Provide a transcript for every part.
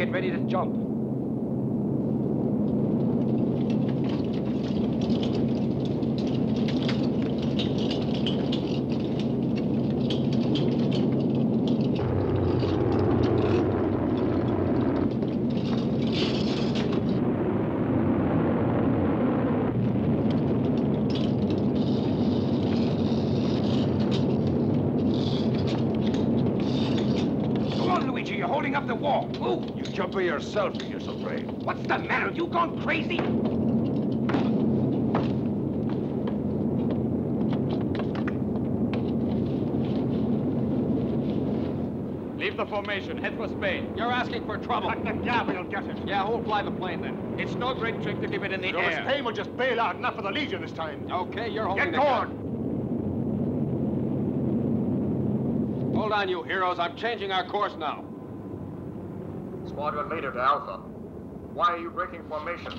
get ready to jump. Up the wall. Move! You jump by yourself if you're so brave. What's the matter? You gone crazy? Leave the formation. Head for Spain. You're asking for trouble. Cut the gab, we'll get it. Yeah, who'll fly the plane then? It's no great trick to keep it in the air. Spain will just bail out. Enough for the Legion this time. Okay, you're holding Get going. Hold on, you heroes. I'm changing our course now. Squadron leader to Alpha. Why are you breaking formation?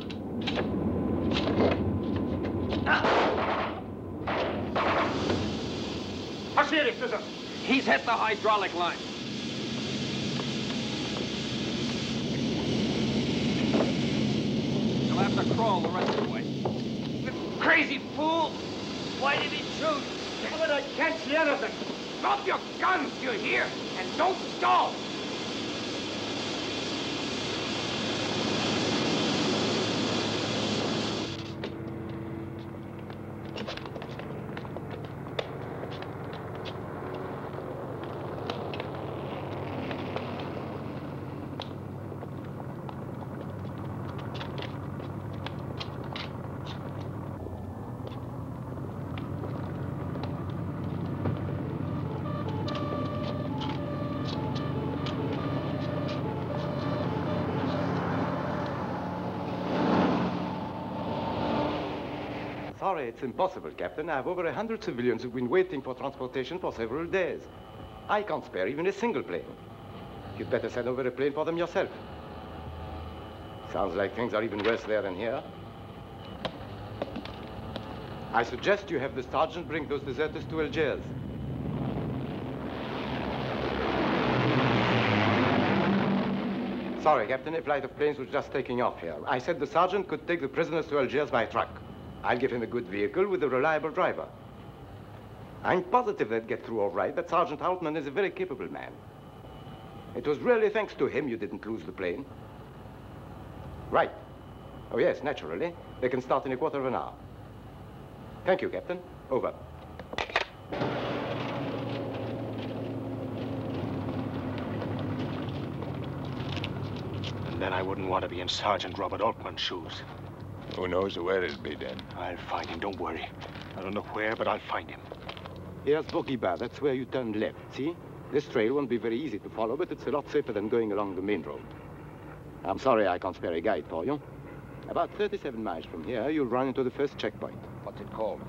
I see it, Susan. He's hit the hydraulic line. You'll have to crawl the rest of the way. You crazy fool! Why did he shoot? Damn it, I can't see anything. Drop your guns, you hear? And don't stall. Sorry, it's impossible, Captain. I have over 100 civilians who've been waiting for transportation for several days. I can't spare even a single plane. You'd better send over a plane for them yourself. Sounds like things are even worse there than here. I suggest you have the sergeant bring those deserters to Algiers. Sorry, Captain, a flight of planes was just taking off here. I said the sergeant could take the prisoners to Algiers by truck. I'll give him a good vehicle with a reliable driver. I'm positive they'd get through all right, but Sergeant Altman is a very capable man. It was really thanks to him you didn't lose the plane. Right. Oh, yes, naturally. They can start in a quarter of an hour. Thank you, Captain. Over. And then I wouldn't want to be in Sergeant Robert Altman's shoes. Who knows where it'll be then? I'll find him, don't worry. I don't know where, but I'll find him. Here's Burri. That's where you turn left, see? This trail won't be very easy to follow, but it's a lot safer than going along the main road. I'm sorry I can't spare a guide for you. About 37 miles from here, you'll run into the first checkpoint. What's it called?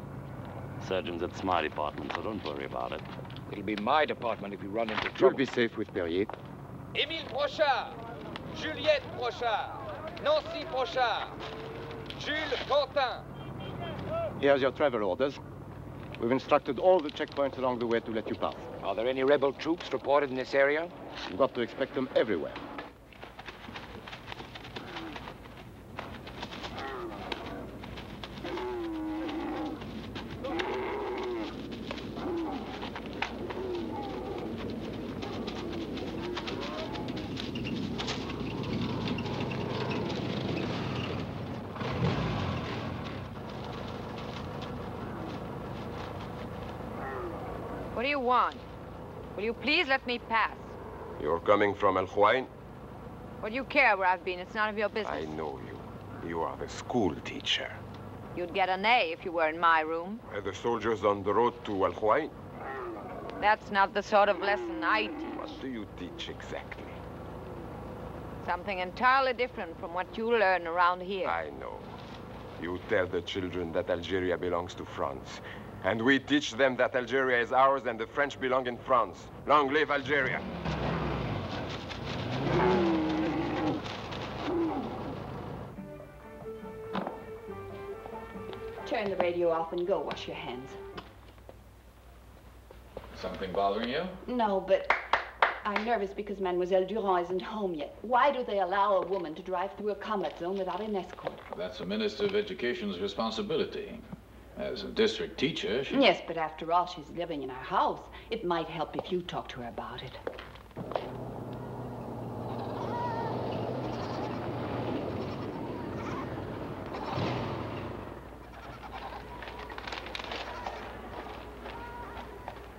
Surgeons, it's my department, so don't worry about it. It'll be my department if we run into You'll trouble. be safe with Perrier. Emil Brochard, Juliette Brochard, Nancy Brochard, Jules Quentin. Here's your travel orders. We've instructed all the checkpoints along the way to let you pass. Are there any rebel troops reported in this area? You've got to expect them everywhere. What do you want? Will you please let me pass? You're coming from El Huain? What do you care where I've been? It's none of your business. I know you. You are the school teacher. You'd get an A if you were in my room. Are the soldiers on the road to El Huain? That's not the sort of lesson I teach. What do you teach exactly? Something entirely different from what you learn around here. I know. You tell the children that Algeria belongs to France. And we teach them that Algeria is ours and the French belong in France. Long live Algeria. Turn the radio off and go wash your hands. Something bothering you? No, but I'm nervous because Mademoiselle Durand isn't home yet. Why do they allow a woman to drive through a combat zone without an escort? That's the Minister of Education's responsibility. As a district teacher, she... Yes, but after all, she's living in our house. It might help if you talk to her about it.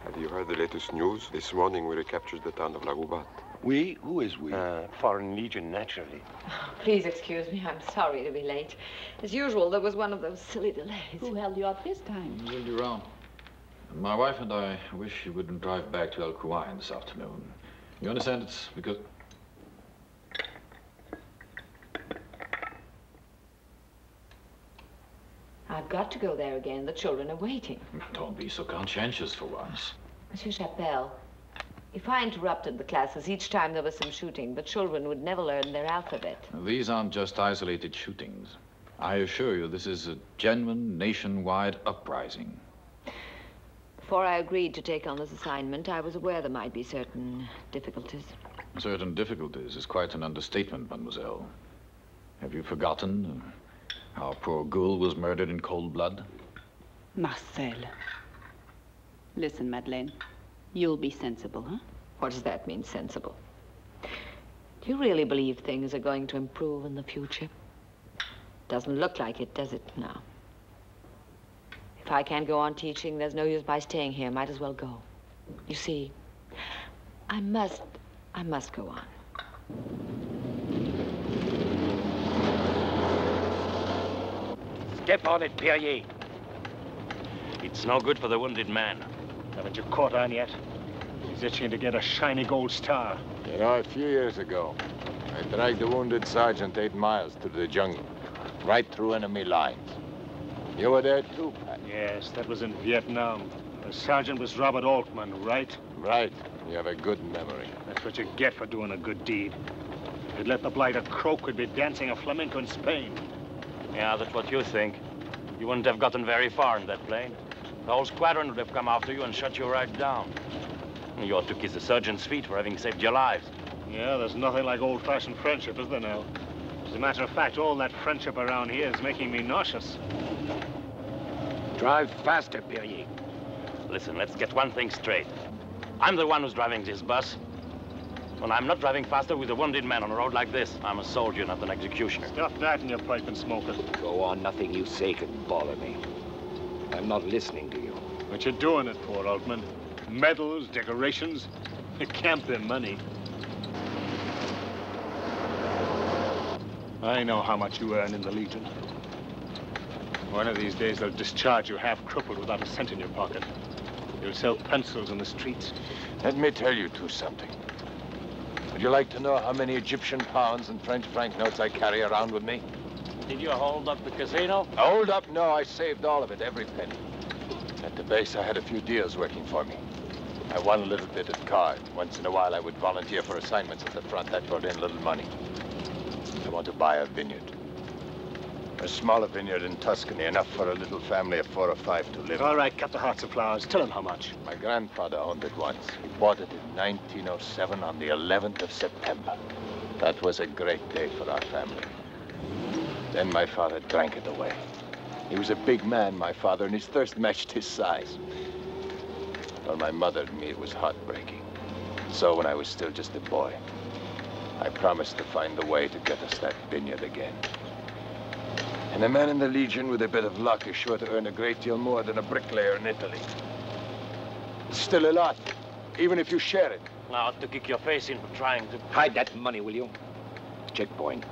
Have you heard the latest news? This morning we recaptured the town of La Roubat. We? Who is we? Foreign Legion, naturally. Please excuse me. I'm sorry to be late. As usual, there was one of those silly delays. Who held you up this time? Will Durand. My wife and I wish you wouldn't drive back to El Kuwain this afternoon. You understand? It's because... I've got to go there again. The children are waiting. Don't be so conscientious for once. Monsieur Chapelle, if I interrupted the classes each time there was some shooting, the children would never learn their alphabet. These aren't just isolated shootings. I assure you, this is a genuine nationwide uprising. Before I agreed to take on this assignment, I was aware there might be certain difficulties. Certain difficulties is quite an understatement, mademoiselle. Have you forgotten how poor Gould was murdered in cold blood? Marcel. Listen, Madeleine. You'll be sensible, huh? What does that mean, sensible? Do you really believe things are going to improve in the future? Doesn't look like it, does it, now? If I can't go on teaching, there's no use by staying here. Might as well go. You see, I must go on. Step on it, Perrier. It's no good for the wounded man. Haven't you caught on yet? He's itching to get a shiny gold star. You know, a few years ago, I dragged a wounded sergeant 8 miles through the jungle, right through enemy lines. You were there too, Pat. Yes, that was in Vietnam. The sergeant was Robert Altman, right? Right. You have a good memory. That's what you get for doing a good deed. If you'd let the blighter croak, we'd be dancing a flamenco in Spain. Yeah, that's what you think. You wouldn't have gotten very far in that plane. The whole squadron would have come after you and shut you right down. You ought to kiss the sergeant's feet for having saved your lives. Yeah, there's nothing like old-fashioned friendship, is there now? As a matter of fact, all that friendship around here is making me nauseous. Drive faster, Perrier. Listen, let's get one thing straight. I'm the one who's driving this bus. And I'm not driving faster with a wounded man on a road like this. I'm a soldier, not an executioner. Stuff that in your pipe and smoke it. Go on, nothing you say can bother me. I'm not listening to you. What you doing it for, Altman? Medals, decorations? It can't be money. I know how much you earn in the Legion. One of these days they'll discharge you half crippled without a cent in your pocket. You'll sell pencils in the streets. Let me tell you two something. Would you like to know how many Egyptian pounds and French franc notes I carry around with me? Did you hold up the casino? Hold up? No, I saved all of it, every penny. At the base, I had a few deals working for me. I won a little bit at card. Once in a while, I would volunteer for assignments at the front. That brought in a little money. I want to buy a vineyard. A smaller vineyard in Tuscany, enough for a little family of 4 or 5 to live. All right, cut the hearts of flowers. Tell him how much. My grandfather owned it once. He bought it in 1907 on the 11th of September. That was a great day for our family. Then my father drank it away. He was a big man, my father, and his thirst matched his size. For my mother and me, it was heartbreaking. So when I was still just a boy, I promised to find a way to get us that vineyard again. And a man in the Legion with a bit of luck is sure to earn a great deal more than a bricklayer in Italy. It's still a lot, even if you share it. I ought to kick your face in for trying to... Hide that money, will you? Checkpoint.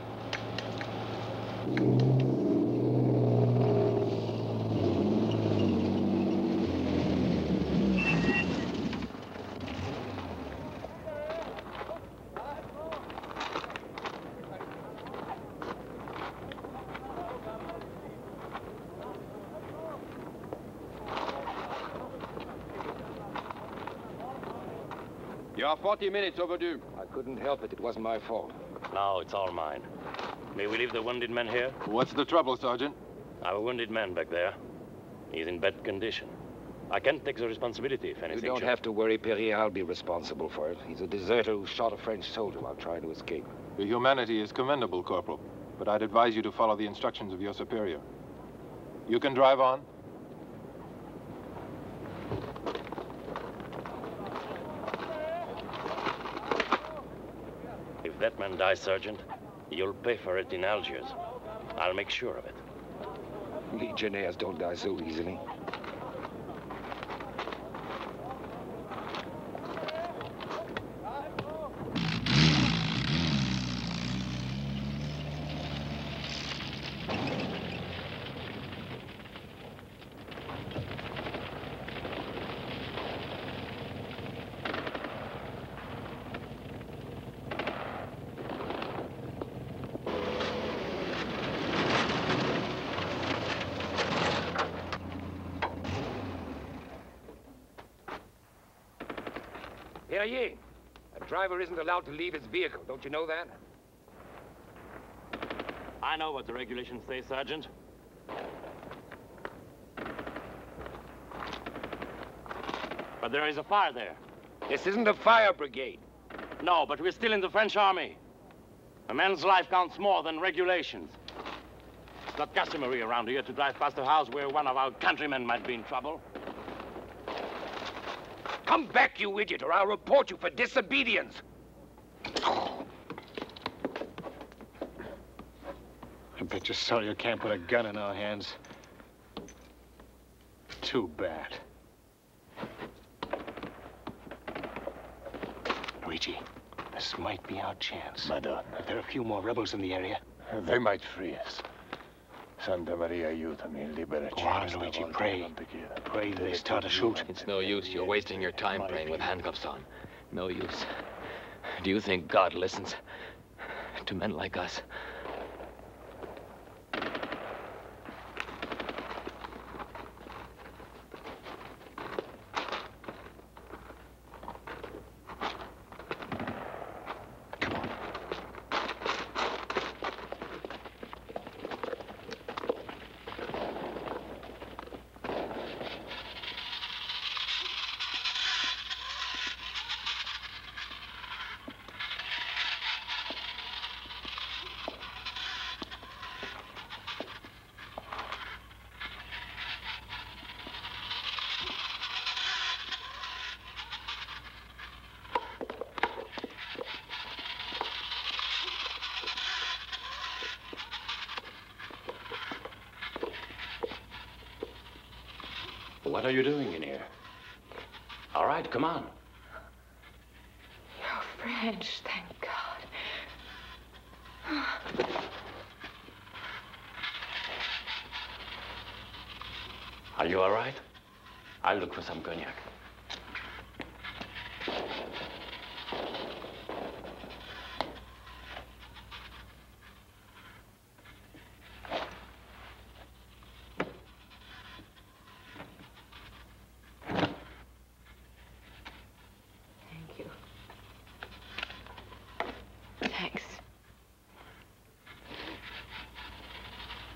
You're 40 minutes overdue. I couldn't help it. It wasn't my fault. No, it's all mine. May we leave the wounded man here? What's the trouble, Sergeant? I have a wounded man back there. He's in bad condition. I can't take the responsibility if You anything don't should... have to worry, Perry. I'll be responsible for it. He's a deserter who shot a French soldier while trying to escape. Your humanity is commendable, Corporal, but I'd advise you to follow the instructions of your superior. You can drive on. If that man dies, Sergeant, you'll pay for it in Algiers. I'll make sure of it. Legionnaires don't die so easily. Perrier, a driver isn't allowed to leave his vehicle. Don't you know that? I know what the regulations say, Sergeant. But there is a fire there. This isn't a fire brigade. No, but we're still in the French army. A man's life counts more than regulations. It's not customary around here to drive past a house where one of our countrymen might be in trouble. Come back, you idiot, or I'll report you for disobedience. I bet you're sorry you can't put a gun in our hands. Too bad. Luigi, this might be our chance. Madonna. If there are a few more rebels in the area. They might free us. Santa Maria, aiutami, libera Go on, Luigi, pray. Pray they start to shoot. It's no use. You're wasting your time praying with handcuffs on. No use. Do you think God listens to men like us? What are you doing in here? All right, come on. You're French, thank God. Are you all right? I'll look for some cognac.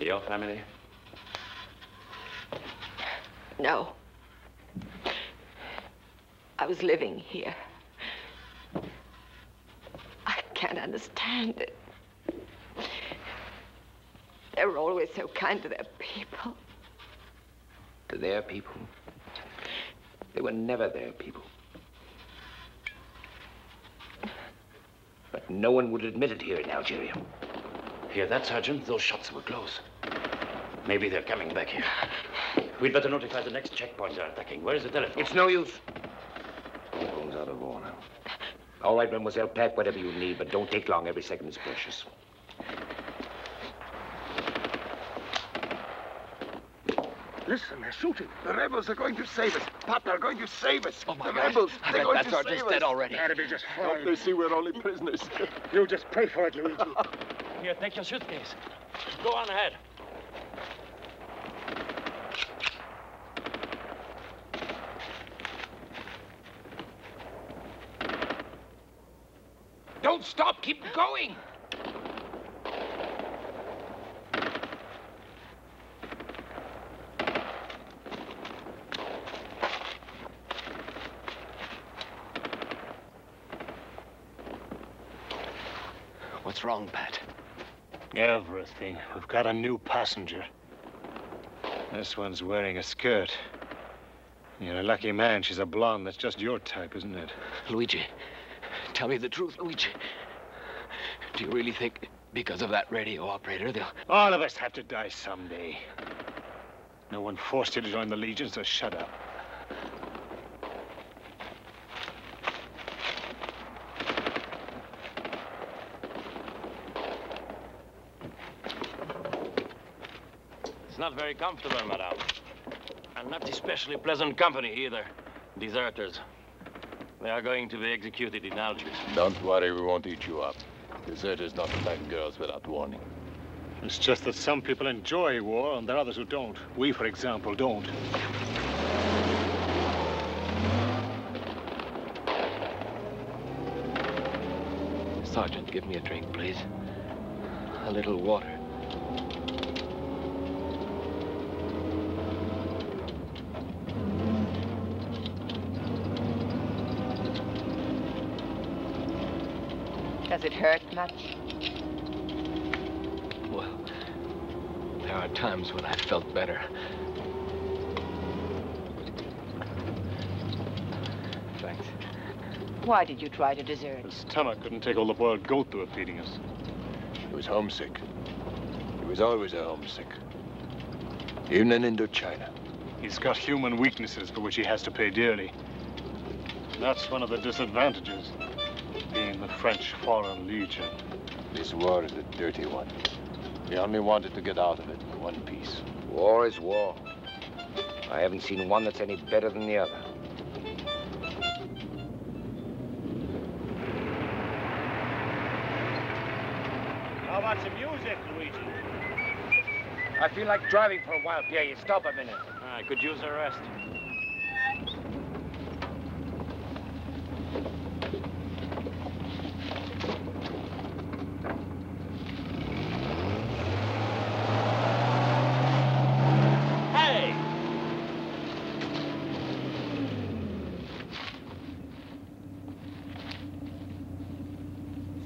Your family? No. I was living here. I can't understand it. They were always so kind to their people. To their people? They were never their people. But no one would admit it here in Algeria. Hear that, Sergeant? Those shots were close. Maybe they're coming back here. We'd better notify the next checkpoint they're attacking. Where is the telephone? It's no use. Telephone's out of order. All right, mademoiselle, pack whatever you need, but don't take long. Every second is precious. Listen, they're shooting. The rebels are going to save us. Pop, they're going to save us. Oh, my the God. rebels, I they're bet going that to sergeant's save dead us. already. That'll be just fine. Hope they see we're only prisoners. You just pray for it, Luigi. Here, take your suitcase. Go on ahead. Don't stop. Keep going. What's wrong, Pat? Everything. We've got a new passenger. This one's wearing a skirt. You're a lucky man. She's a blonde. That's just your type, isn't it? Luigi, tell me the truth, Luigi. Do you really think because of that radio operator, they'll... All of us have to die someday. No one forced you to join the Legion, so shut up. It's not very comfortable, madame. And not especially pleasant company either. Deserters. They are going to be executed in Algiers. Don't worry, we won't eat you up. Deserters don't attack girls without warning. It's just that some people enjoy war, and there are others who don't. We, for example, don't. Sergeant, give me a drink, please. A little water. Does it hurt much? Well, there are times when I've felt better. Thanks. Why did you try to desert? His stomach couldn't take all the boiled goat they were feeding us. He was homesick. He was always a homesick. Even in Indochina. He's got human weaknesses for which he has to pay dearly. That's one of the disadvantages. Being the French Foreign Legion. This war is a dirty one. We only wanted to get out of it in one piece. War is war. I haven't seen one that's any better than the other. How about some music, Luigi? I feel like driving for a while, Pierre. You stop a minute. I could use a rest.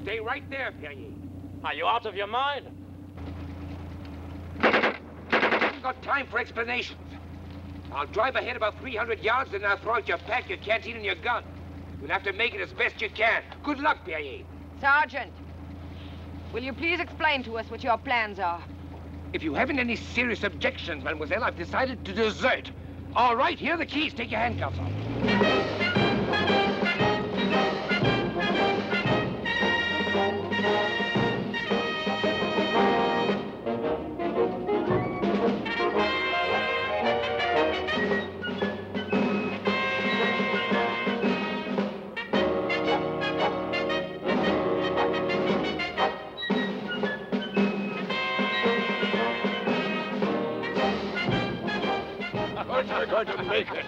Stay right there, Pierre. Are you out of your mind? Haven't got time for explanations. I'll drive ahead about 300 yards, then I'll throw out your pack, your canteen, and your gun. You'll have to make it as best you can. Good luck, Pierre. Sergeant, will you please explain to us what your plans are? If you haven't any serious objections, mademoiselle, I've decided to desert. All right, here are the keys. Take your handcuffs off. We're going to make it.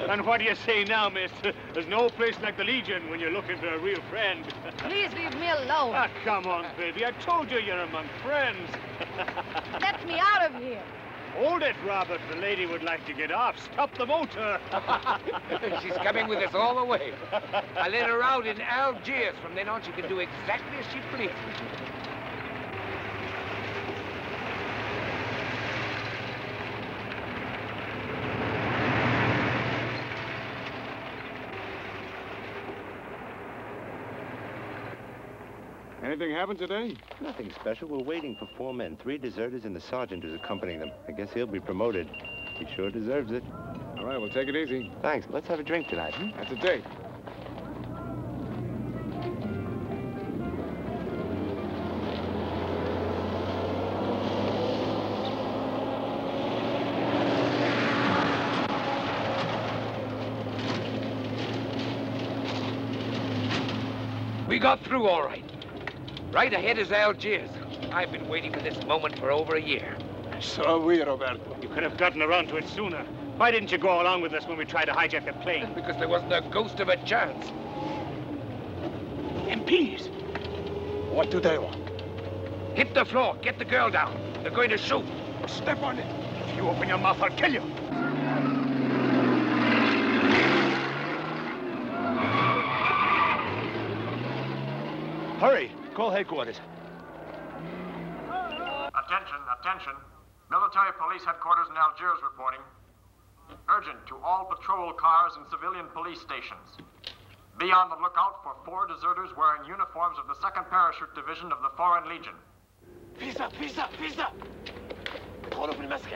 And what do you say now, miss? There's no place like the Legion when you're looking for a real friend. Please leave me alone. Ah, come on, baby. I told you you're among friends. Let me out of here. Hold it, Robert. The lady would like to get off. Stop the motor. She's coming with us all the way. I let her out in Algiers. From then on, she can do exactly as she pleases. Anything happened today? Nothing special. We're waiting for 4 men, 3 deserters and the sergeant who's accompanying them. I guess he'll be promoted. He sure deserves it. All right, we'll take it easy. Thanks. Let's have a drink tonight, hmm? That's a date. We got through all right. Right ahead is Algiers. I've been waiting for this moment for over a year. So we, Roberto. You could have gotten around to it sooner. Why didn't you go along with us when we tried to hijack the plane? Because there wasn't a ghost of a chance. MPs? What do they want? Hit the floor. Get the girl down. They're going to shoot. Step on it. If you open your mouth, I'll kill you. Hurry. Call headquarters. Attention, attention. Military police headquarters in Algiers reporting. Urgent to all patrol cars and civilian police stations. Be on the lookout for 4 deserters wearing uniforms of the 2nd Parachute Division of the Foreign Legion. Visa, visa, visa! Prends le masque.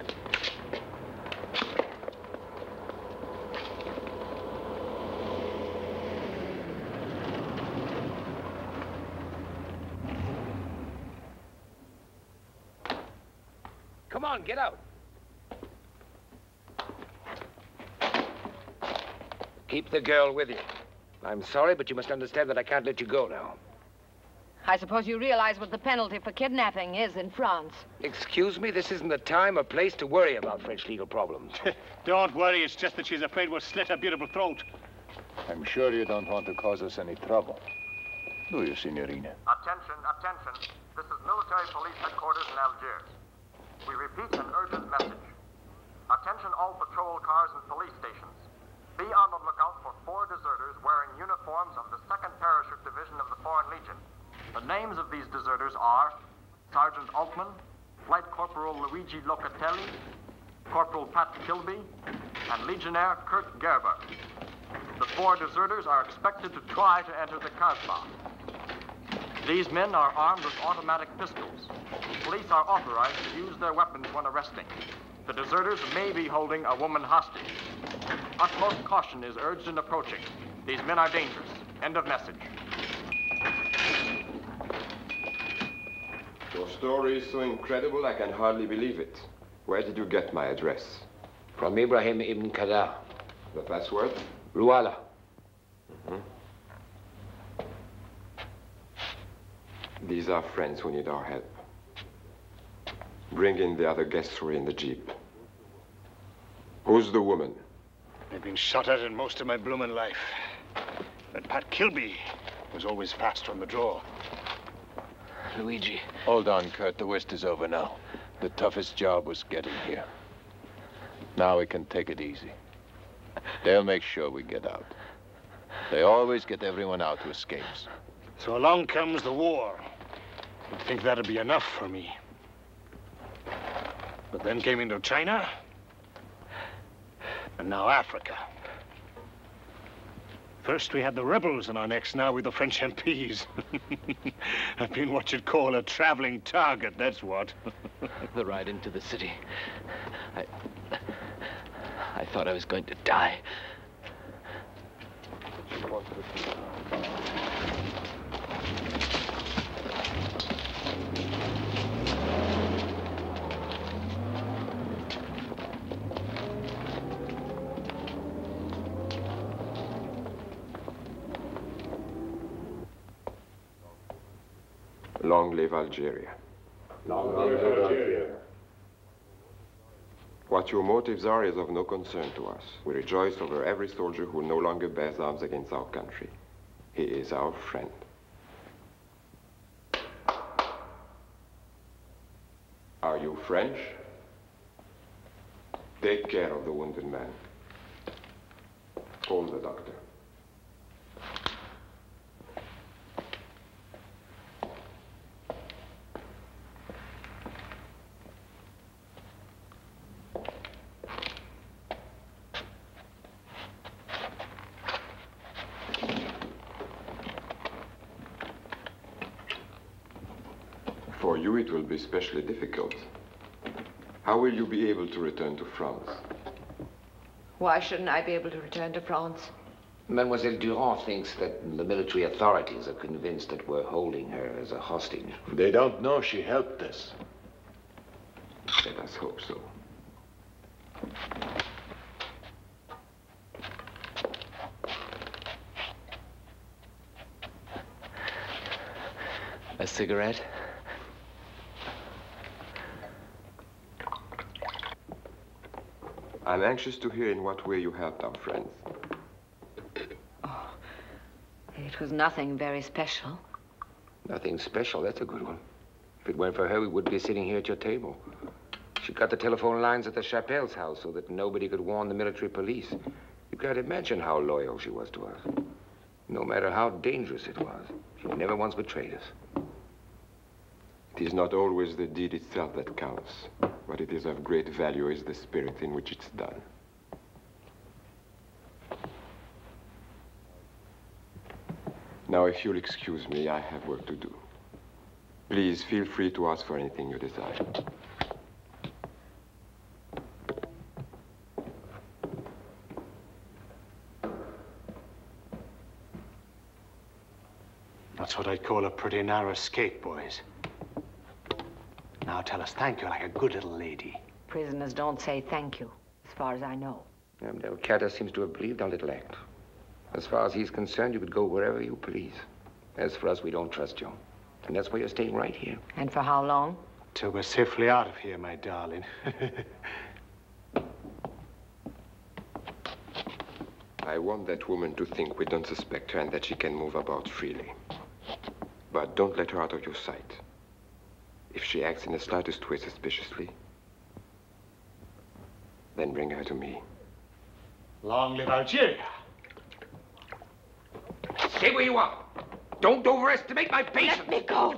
Come on, get out. Keep the girl with you. I'm sorry, but you must understand that I can't let you go now. I suppose you realize what the penalty for kidnapping is in France. Excuse me, this isn't the time or place to worry about French legal problems. Don't worry, it's just that she's afraid we'll slit her beautiful throat. I'm sure you don't want to cause us any trouble. Do you, Signorina? Attention, attention. This is military police headquarters in Algiers. We repeat an urgent message. Attention all patrol cars and police stations. Be on the lookout for 4 deserters wearing uniforms of the 2nd Parachute Division of the Foreign Legion. The names of these deserters are Sergeant Altman, Flight Corporal Luigi Locatelli, Corporal Pat Kilby, and Legionär Kurt Gerber. The 4 deserters are expected to try to enter the Kasbah. These men are armed with automatic pistols. Police are authorized to use their weapons when arresting. The deserters may be holding a woman hostage. Utmost caution is urged in approaching. These men are dangerous. End of message. Your story is so incredible, I can hardly believe it. Where did you get my address? From Ibrahim Ibn Qadar. The password? Luala. These are friends who need our help. Bring in the other guests who are in the jeep. Who's the woman? I've been shot at in most of my bloomin' life. But Pat Kilby was always fast on the draw. Luigi. Hold on, Kurt. The worst is over now. The toughest job was getting here. Now we can take it easy. They'll make sure we get out. They always get everyone out who escapes. So along comes the war. You'd think that'd be enough for me. But then came Indochina, and now Africa. First we had the rebels on our necks, now with the French MPs. I've been what you'd call a traveling target, that's what. The ride into the city. I thought I was going to die. Long live Algeria. Long live Algeria. What your motives are is of no concern to us. We rejoice over every soldier who no longer bears arms against our country. He is our friend. Are you French? Take care of the wounded man. Call the doctor. For you, it will be especially difficult. How will you be able to return to France? Why shouldn't I be able to return to France? Mademoiselle Durand thinks that the military authorities are convinced that we're holding her as a hostage. They don't know she helped us. Let us hope so. A cigarette? I'm anxious to hear in what way you helped our friends. Oh, it was nothing very special. Nothing special, that's a good one. If it weren't for her, we wouldn't be sitting here at your table. She cut the telephone lines at the Chapelle's house so that nobody could warn the military police. You can't imagine how loyal she was to us. No matter how dangerous it was, she never once betrayed us. It is not always the deed itself that counts. What it is of great value is the spirit in which it's done. Now, if you'll excuse me, I have work to do. Please feel free to ask for anything you desire. That's what I'd call a pretty narrow escape, boys. Now tell us thank you like a good little lady. Prisoners don't say thank you, as far as I know. Del Cata seems to have believed our little act. As far as he's concerned, you could go wherever you please. As for us, we don't trust you. And that's why you're staying right here. And for how long? Till we're safely out of here, my darling. I want that woman to think we don't suspect her and that she can move about freely. But don't let her out of your sight. If she acts in the slightest way suspiciously, then bring her to me. Long live Algeria! Stay where you are. Don't overestimate my patience. Let me go.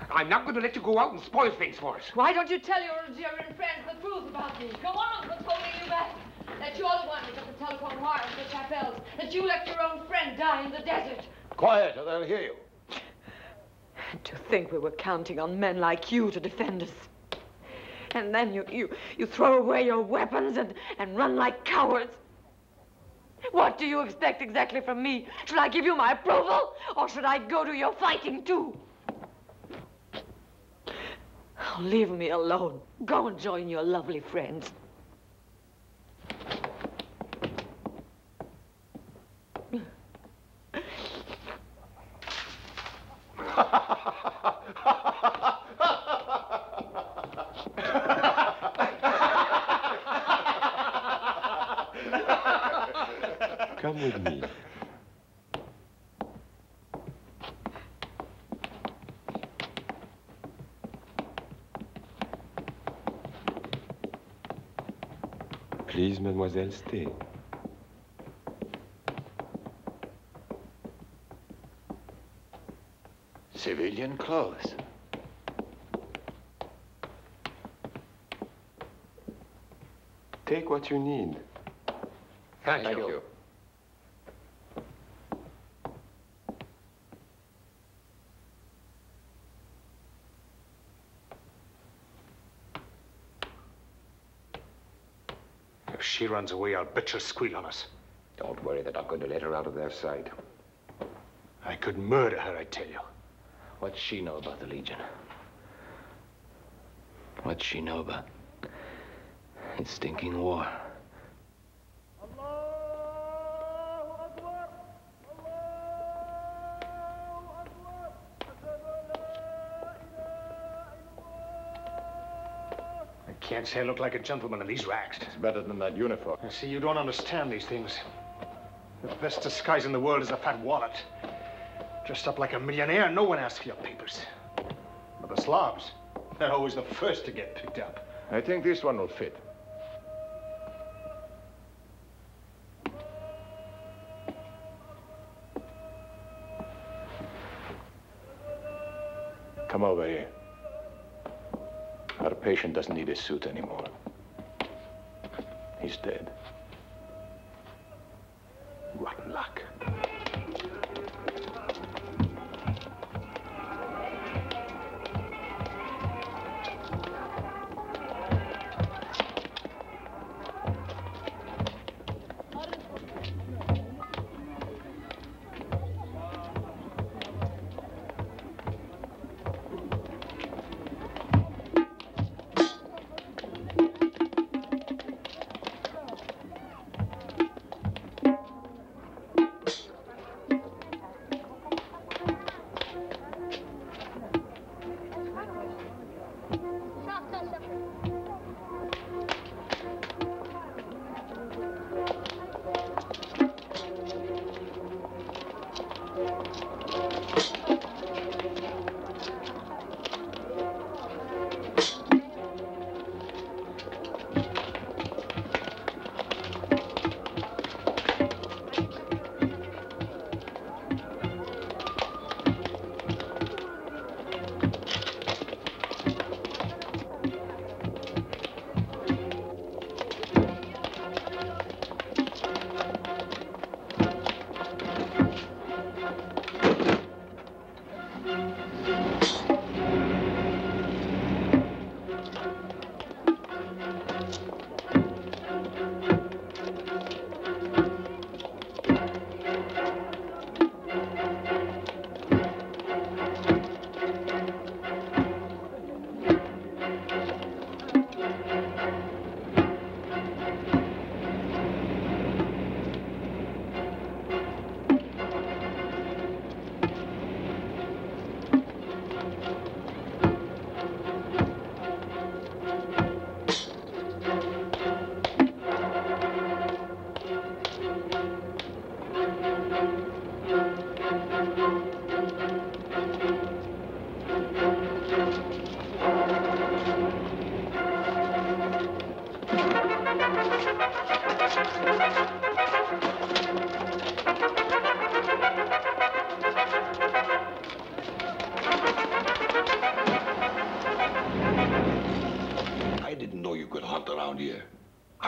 I'm not going to let you go out and spoil things for us. Why don't you tell your Algerian friends the truth about me? Go on, what's holding you back? That you're the one who took the telephone wires to the chapels. That you left your own friend die in the desert. Quiet, or they'll hear you. To think we were counting on men like you to defend us. And then you throw away your weapons and run like cowards. What do you expect exactly from me? Should I give you my approval? Or should I go to your fighting too? Oh, leave me alone. Go and join your lovely friends. Come with me. Please, mademoiselle, stay. Civilian clothes. Take what you need. Thank you. If she runs away, I'll bet she'll squeal on us. Don't worry, they're not going to let her out of their sight. I could murder her, I tell you. What's she know about the Legion? What's she know about its stinking war? I can't say I look like a gentleman in these rags. It's better than that uniform. You see, you don't understand these things. The best disguise in the world is a fat wallet. Dressed up like a millionaire, no one asks for your papers. But the Slavs, they're always the first to get picked up. I think this one will fit. Come over here. Our patient doesn't need his suit anymore. He's dead. Rotten luck.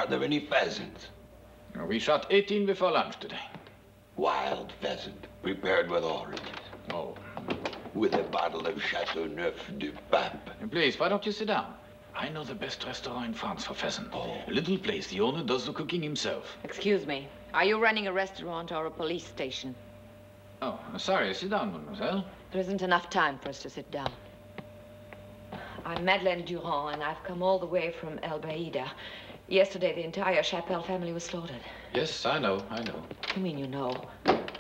there any pheasants? We shot 18 before lunch today. Wild pheasant, prepared with oranges. Oh. With a bottle of Chateauneuf du Pape. Please, why don't you sit down? I know the best restaurant in France for pheasant. A little place. The owner does the cooking himself. Excuse me. Are you running a restaurant or a police station? Oh, sorry. Sit down, mademoiselle. There isn't enough time for us to sit down. I'm Madeleine Durand, and I've come all the way from El Baida. Yesterday, the entire Chapelle family was slaughtered. Yes, I know. You mean you know?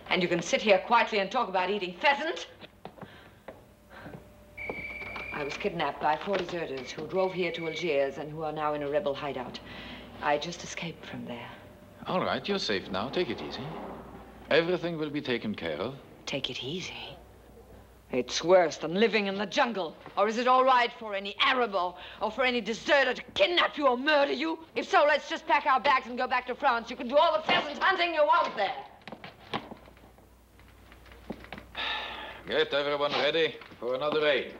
And you can sit here quietly and talk about eating pheasant? I was kidnapped by 4 deserters who drove here to Algiers and who are now in a rebel hideout. I just escaped from there. All right, you're safe now. Take it easy. Everything will be taken care of. Take it easy? It's worse than living in the jungle. Or is it all right for any Arab or for any deserter to kidnap you or murder you? If so, let's just pack our bags and go back to France. You can do all the pheasant hunting you want there. Get everyone ready for another raid.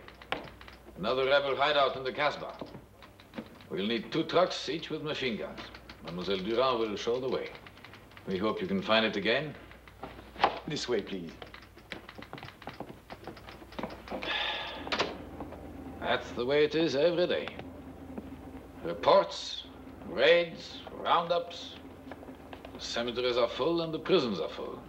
Another rebel hideout in the Casbah. We'll need 2 trucks, each with machine guns. Mademoiselle Durand will show the way. We hope you can find it again. This way, please. That's the way it is every day. Reports, raids, roundups. The cemeteries are full and the prisons are full.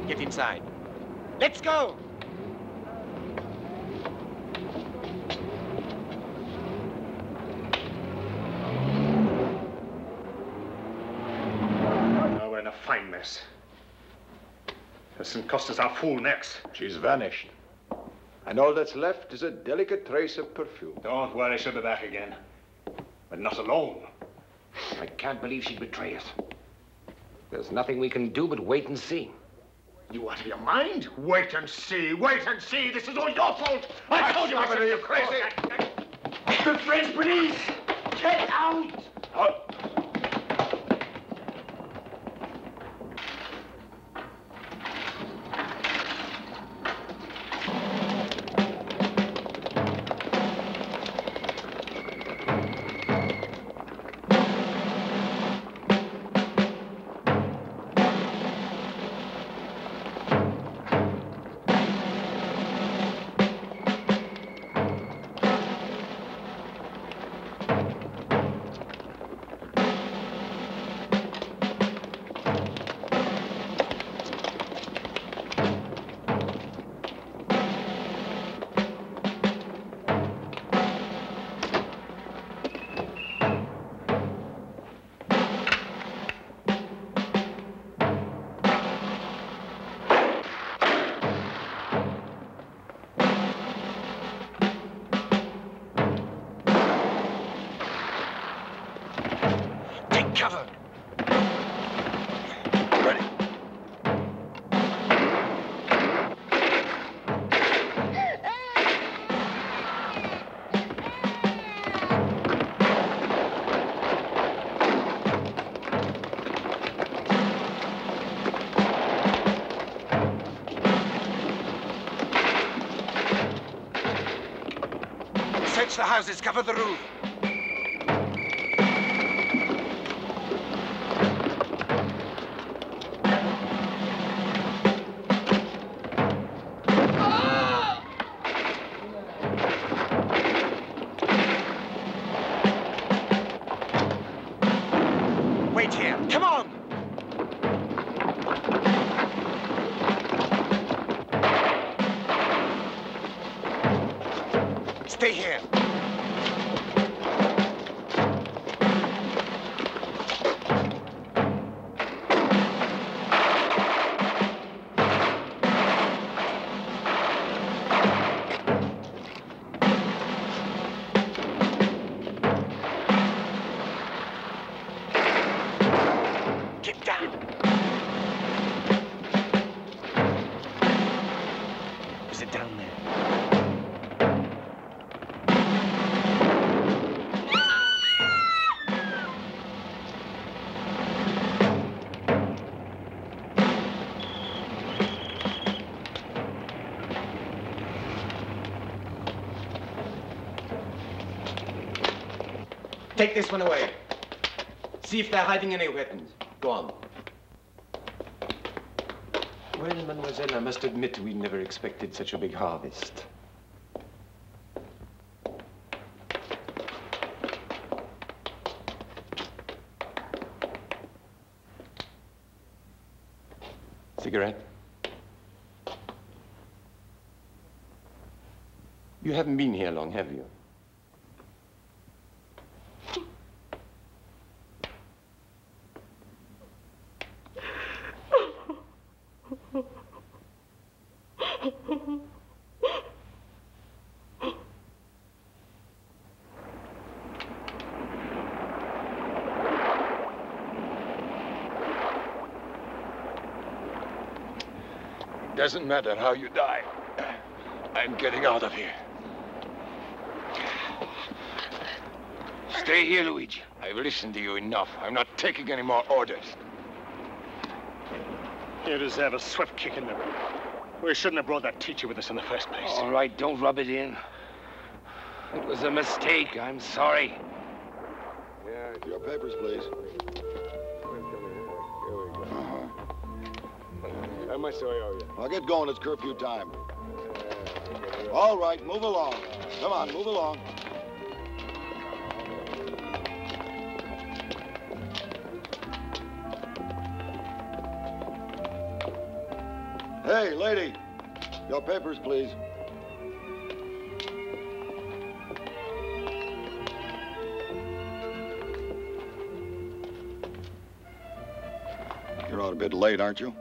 Get inside. Let's go! Now we're in a fine mess. This'll cost us our full necks. She's vanished. And all that's left is a delicate trace of perfume. Don't worry, she'll be back again. But not alone. I can't believe she'd betray us. There's nothing we can do but wait and see. You out of your mind? Wait and see. Wait and see. This is all your fault. I told you. Are you crazy? The French police. Get out. Search the houses, cover the roof. Wait here. Come on. Stay here. Get down. Is it down there? Take this one away. See if they're hiding any weapons. Go on. Well, mademoiselle, I must admit we never expected such a big harvest. Cigarette? You haven't been here long, have you? Doesn't matter how you die. I'm getting out of here. Stay here, Luigi. I've listened to you enough. I'm not taking any more orders. You deserve a swift kick in the rib. We shouldn't have brought that teacher with us in the first place. All right, don't rub it in. It was a mistake. I'm sorry. Yeah, your papers, please. How much do I owe you? I'll get going. It's curfew time. All right, move along. Come on, move along. Hey, lady. Your papers, please. You're out a bit late, aren't you?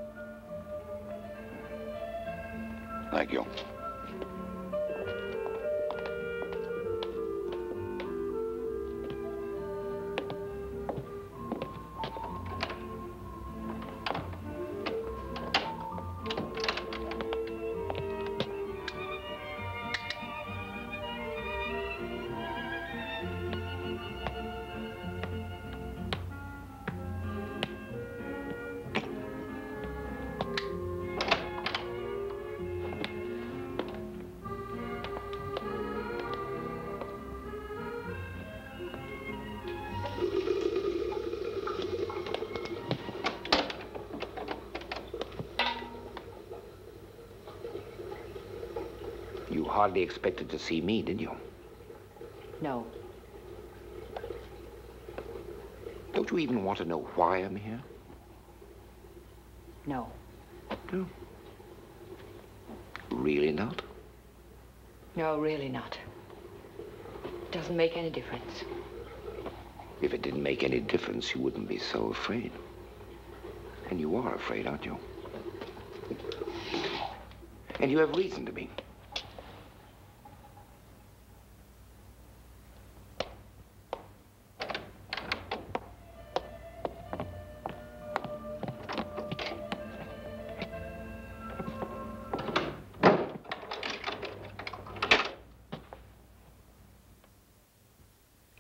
Thank you. You hardly expected to see me, did you? No. Don't you even want to know why I'm here? No. No. Really not? No, really not. Doesn't make any difference. If it didn't make any difference, you wouldn't be so afraid. And you are afraid, aren't you? And you have reason to be.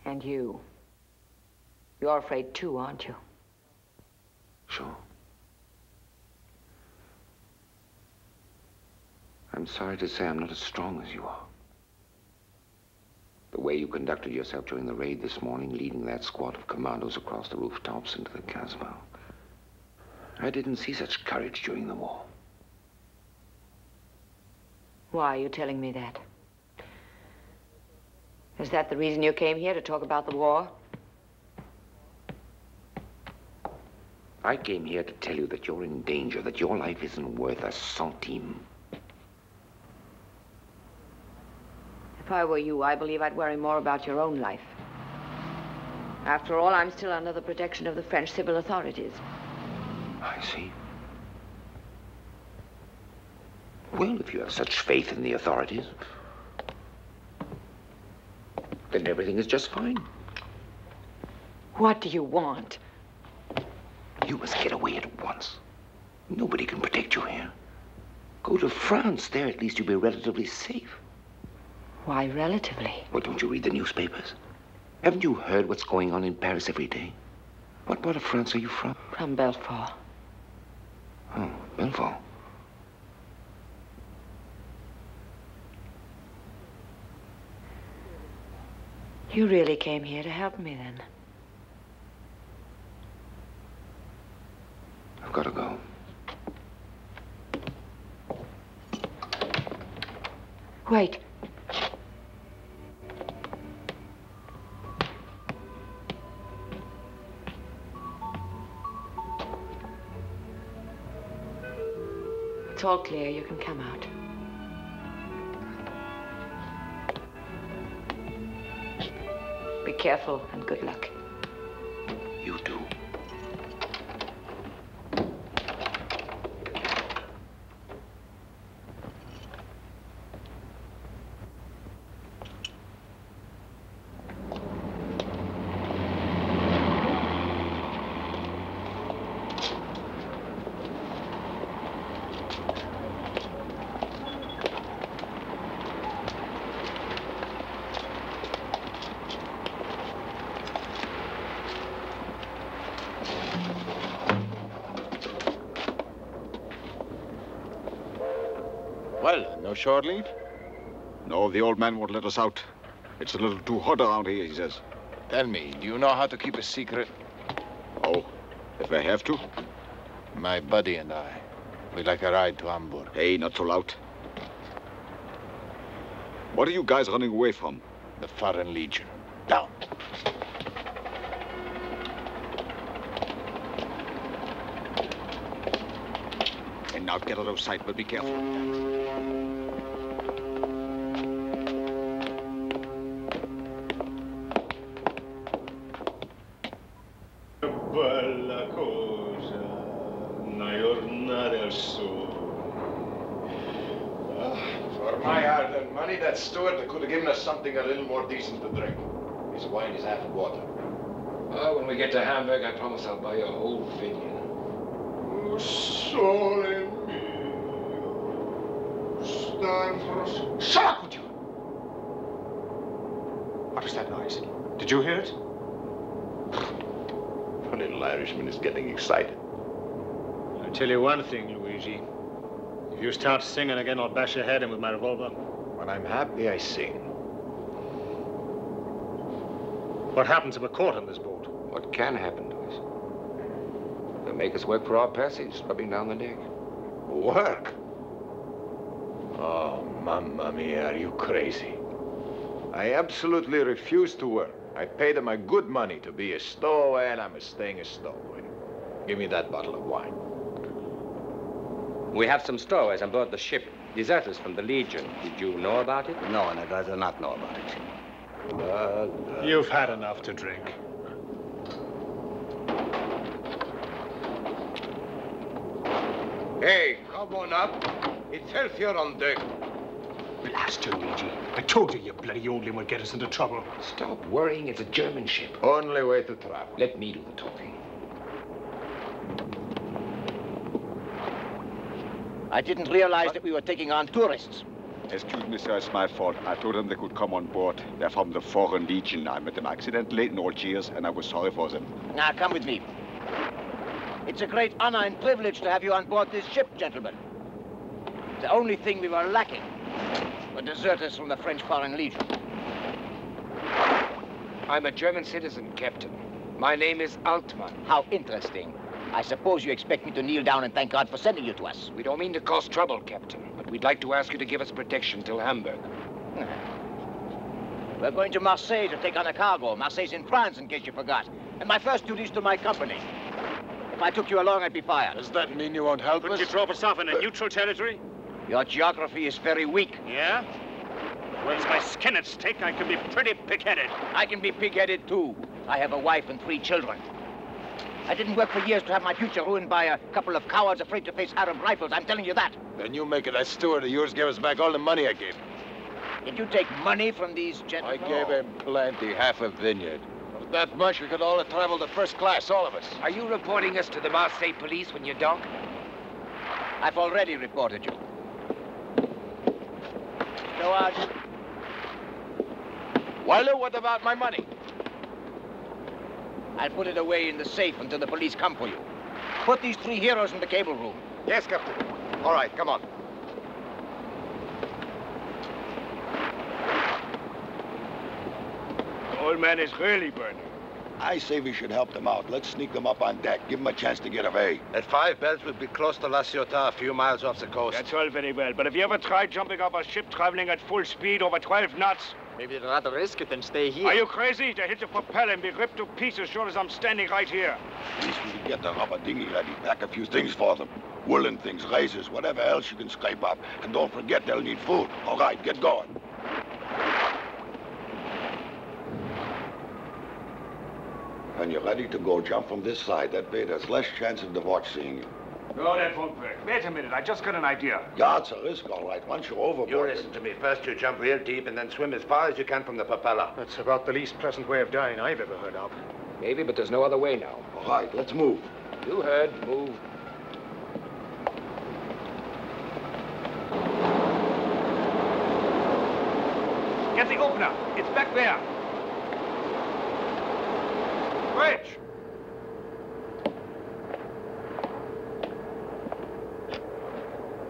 And you. You're afraid too, aren't you? Sure. I'm sorry to say I'm not as strong as you are. The way you conducted yourself during the raid this morning, leading that squad of commandos across the rooftops into the Casbah. I didn't see such courage during the war. Why are you telling me that? Is that the reason you came here, to talk about the war? I came here to tell you that you're in danger, that your life isn't worth a centime. If I were you, I believe I'd worry more about your own life. After all, I'm still under the protection of the French civil authorities. I see. Well, if you have such faith in the authorities, then everything is just fine. What do you want? You must get away at once. Nobody can protect you here. Go to France. There, at least, you'll be relatively safe. Why relatively? Well, don't you read the newspapers? Haven't you heard what's going on in Paris every day? What part of France are you from? From Belfort. Oh, Belfort. You really came here to help me, then? I've got to go. Wait. It's all clear. You can come out. Be careful and good luck. You too. Well, no shore leave? No, the old man won't let us out. It's a little too hot around here, he says. Tell me, do you know how to keep a secret? Oh, if I have to? My buddy and I, we'd like a ride to Hamburg. Hey, not so loud. What are you guys running away from? The Foreign Legion. Down. And now get out of sight, but be careful. Bella cosa, una giornata al sole. For my hard-earned money, that steward could have given us something a little more decent to drink. His wine is half water. Oh, when we get to Hamburg, I promise I'll buy you a whole vineyard. Oh, sole mio, stand for us. Shut up, would you? What was that noise? Did you hear it? The little Irishman is getting excited. I'll tell you one thing, Luigi. If you start singing again, I'll bash your head in with my revolver. When I'm happy, I sing. What happens if we're caught on this boat? What can happen to us? They'll make us work for our passage, rubbing down the deck. Work? Oh, mamma mia, are you crazy? I absolutely refuse to work. I paid them a good money to be a stowaway, and I'm staying a stowaway. Give me that bottle of wine. We have some stowaways on board the ship, deserters from the Legion. Did you know about it? No, and I'd rather not know about it. You've had enough to drink. Hey, come on up. It's healthier on deck. Blast you, Luigi. I told you your bloody oldling would get us into trouble. Stop worrying. It's a German ship. Only way to travel. Let me do the talking. I didn't realize that we were taking on tourists. Excuse me, sir, it's my fault. I told them they could come on board. They're from the Foreign Legion. I met them accidentally in Algiers, and I was sorry for them. Now, come with me. It's a great honor and privilege to have you on board this ship, gentlemen. The only thing we were lacking were deserters from the French Foreign Legion. I'm a German citizen, Captain. My name is Altmann. How interesting. I suppose you expect me to kneel down and thank God for sending you to us. We don't mean to cause trouble, Captain, but we'd like to ask you to give us protection till Hamburg. We're going to Marseille to take on a cargo. Marseille's in France, in case you forgot. And my first duty is to my company. If I took you along, I'd be fired. Does that mean you won't help us? Couldn't you drop us off in a neutral territory? Your geography is very weak. Yeah? Well, it's my skin at stake. I can be pretty pig-headed. I can be pig-headed, too. I have a wife and 3 children. I didn't work for years to have my future ruined by a couple of cowards afraid to face Arab rifles. I'm telling you that. Then you make it that steward of yours give us back all the money I gave. Did you take money from these gentlemen? I gave him plenty, half a vineyard. With that much, we could all have traveled to first class, all of us. Are you reporting us to the Marseille police when you dock? I've already reported you. Steward. Well, what about my money? I'll put it away in the safe until the police come for you. Put these 3 heroes in the cable room. Yes, Captain. All right, come on. man is really burning. I say we should help them out. Let's sneak them up on deck. Give them a chance to get away. At 5 bells, we'll be close to La Ciotat, a few miles off the coast. That's all very well, but have you ever tried jumping off a ship traveling at full speed over 12 knots? Maybe you'd rather risk it than stay here. Are you crazy? To hit the propeller and be ripped to pieces sure as I'm standing right here. At least we can get the rubber dinghy ready. Pack a few things for them. Woolen things, razors, whatever else you can scrape up. And don't forget they'll need food. All right, get going. When you're ready to go, jump from this side. That way there's less chance of the watch seeing you. No, that won't work. Wait a minute, I just got an idea. Yeah, it's a risk, all right. Once you're overboard... You listen to me. First you jump real deep and then swim as far as you can from the propeller. That's about the least pleasant way of dying I've ever heard of. Maybe, but there's no other way now. All right, let's move. You heard. Move. Get the opener. It's back there. Bridge.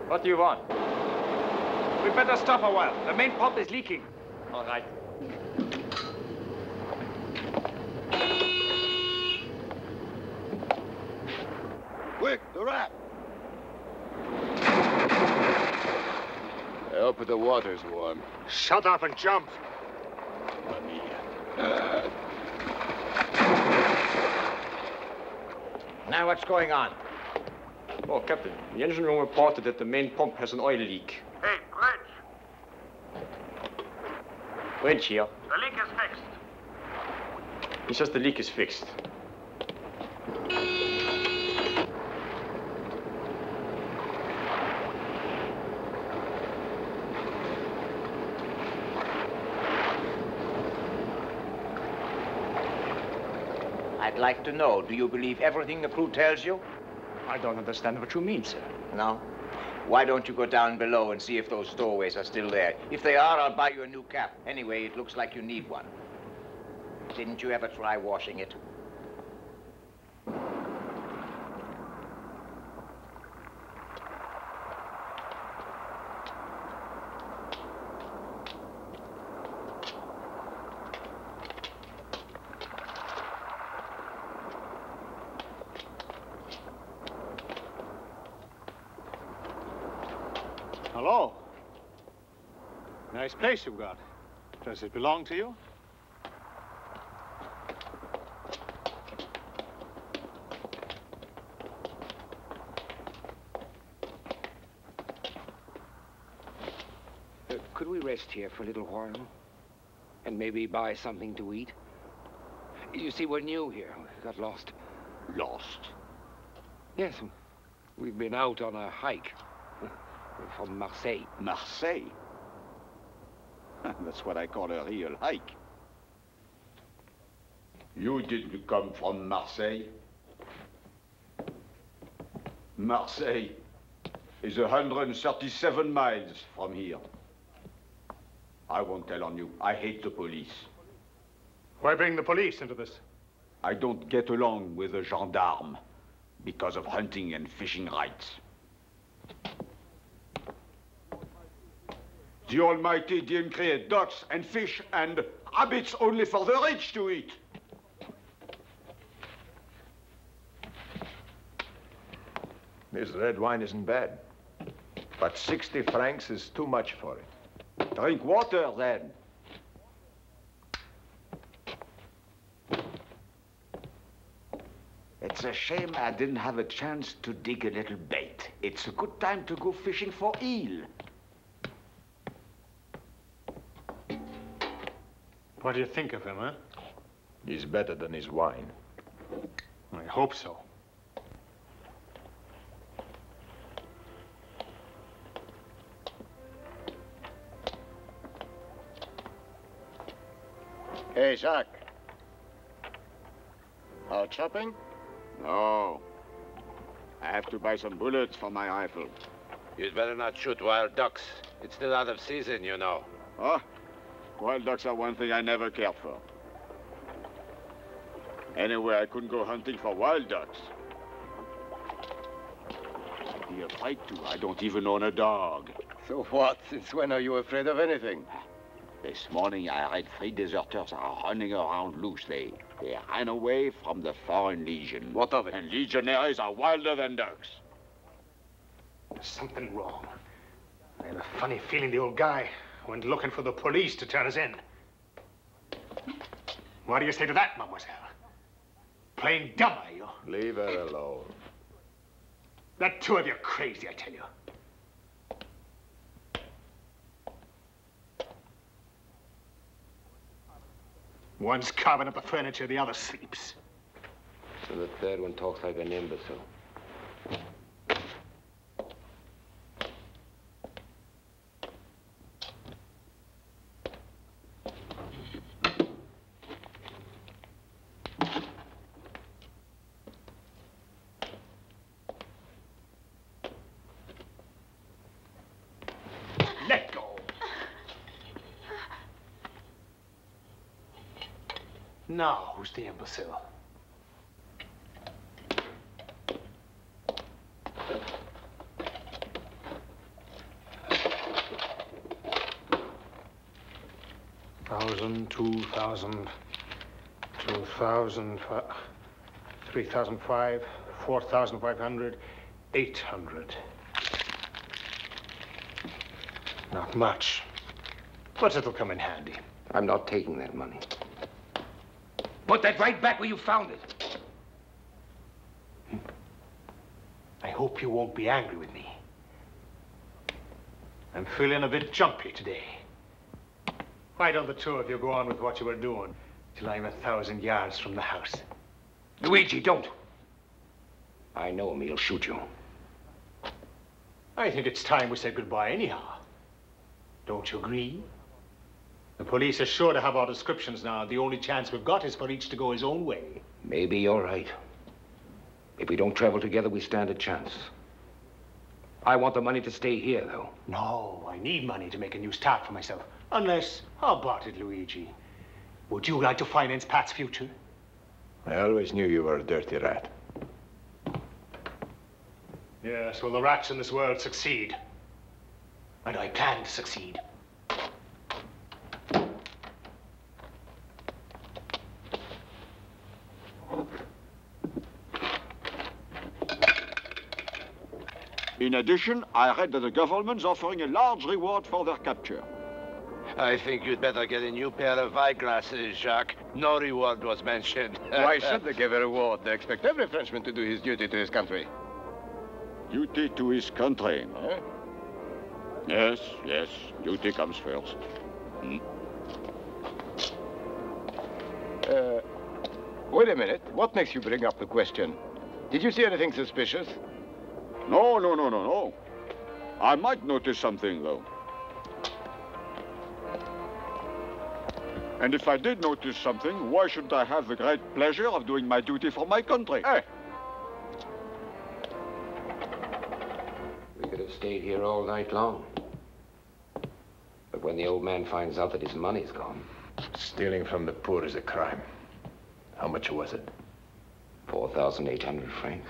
What do you want? We better stop a while. The main pump is leaking. All right. Quick, the raft. I hope the water's warm. Shut up and jump. Now what's going on? Oh, Captain, the engine room reported that the main pump has an oil leak. Hey, Bridge. Bridge here. The leak is fixed. He says the leak is fixed. I'd like to know, do you believe everything the crew tells you? I don't understand what you mean, sir. No? Why don't you go down below and see if those stowaways are still there? If they are, I'll buy you a new cap. Anyway, it looks like you need one. Didn't you ever try washing it? Hello. Nice place you've got. Does it belong to you? Could we rest here for a little while? And maybe buy something to eat? You see, we're new here. We got lost. Lost? Yes. We've been out on a hike. From Marseille. Marseille? That's what I call a real hike. You didn't come from Marseille? Marseille is 137 miles from here. I won't tell on you. I hate the police. Why bring the police into this? I don't get along with the gendarme because of hunting and fishing rights. The Almighty didn't create ducks and fish and rabbits only for the rich to eat. This red wine isn't bad, but 60 francs is too much for it. Drink water, then. It's a shame I didn't have a chance to dig a little bait. It's a good time to go fishing for eel. What do you think of him, huh? He's better than his wine. I hope so. Hey, Jacques. Out shopping? No. I have to buy some bullets for my rifle. You'd better not shoot wild ducks. It's still out of season, you know. Oh? Wild ducks are one thing I never cared for. Anyway, I couldn't go hunting for wild ducks. I'd be afraid to. I don't even own a dog. So what? Since when are you afraid of anything? This morning I read 3 deserters are running around loose. They ran away from the Foreign Legion. What of it? And legionaries are wilder than dogs. There's something wrong. I have a funny feeling the old guy went looking for the police to turn us in. What do you say to that, mademoiselle? Plain dumb, are you? Leave her alone. That two of you are crazy, I tell you. One's carving up the furniture, the other sleeps. So the third one talks like an imbecile. Let go. Now, who's the imbecile? $1,000, $2,000, $2,000, $3,500, $4,500, $800. Not much, but it'll come in handy. I'm not taking that money. Put that right back where you found it. I hope you won't be angry with me. I'm feeling a bit jumpy today. Why don't the two of you go on with what you were doing till I'm 1,000 yards from the house? Luigi, don't. I know him. He'll shoot you. I think it's time we said goodbye anyhow. Don't you agree? The police are sure to have our descriptions now. The only chance we've got is for each to go his own way. Maybe you're right. If we don't travel together, we stand a chance. I want the money to stay here, though. No, I need money to make a new start for myself. Unless, how about it, Luigi? Would you like to finance Pat's future? I always knew you were a dirty rat. Yes, well, the rats in this world succeed. And I plan to succeed. In addition, I read that the government's offering a large reward for their capture. I think you'd better get a new pair of eyeglasses, Jacques. No reward was mentioned. Why should they give a reward? They expect every Frenchman to do his duty to his country. Duty to his country, eh? Yes, yes, duty comes first. Wait a minute. What makes you bring up the question? Did you see anything suspicious? No. I might notice something, though. And if I did notice something, why shouldn't I have the great pleasure of doing my duty for my country, eh? We could have stayed here all night long. But when the old man finds out that his money's gone... Stealing from the poor is a crime. How much was it? 4,800 francs.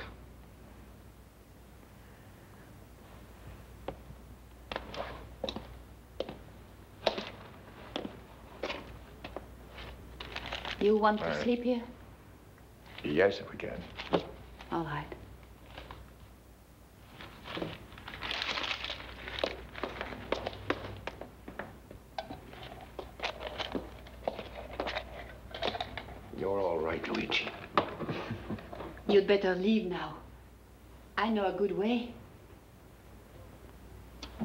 You want to sleep here? Yes, if we can. All right. You're all right, Luigi. You'd better leave now. I know a good way.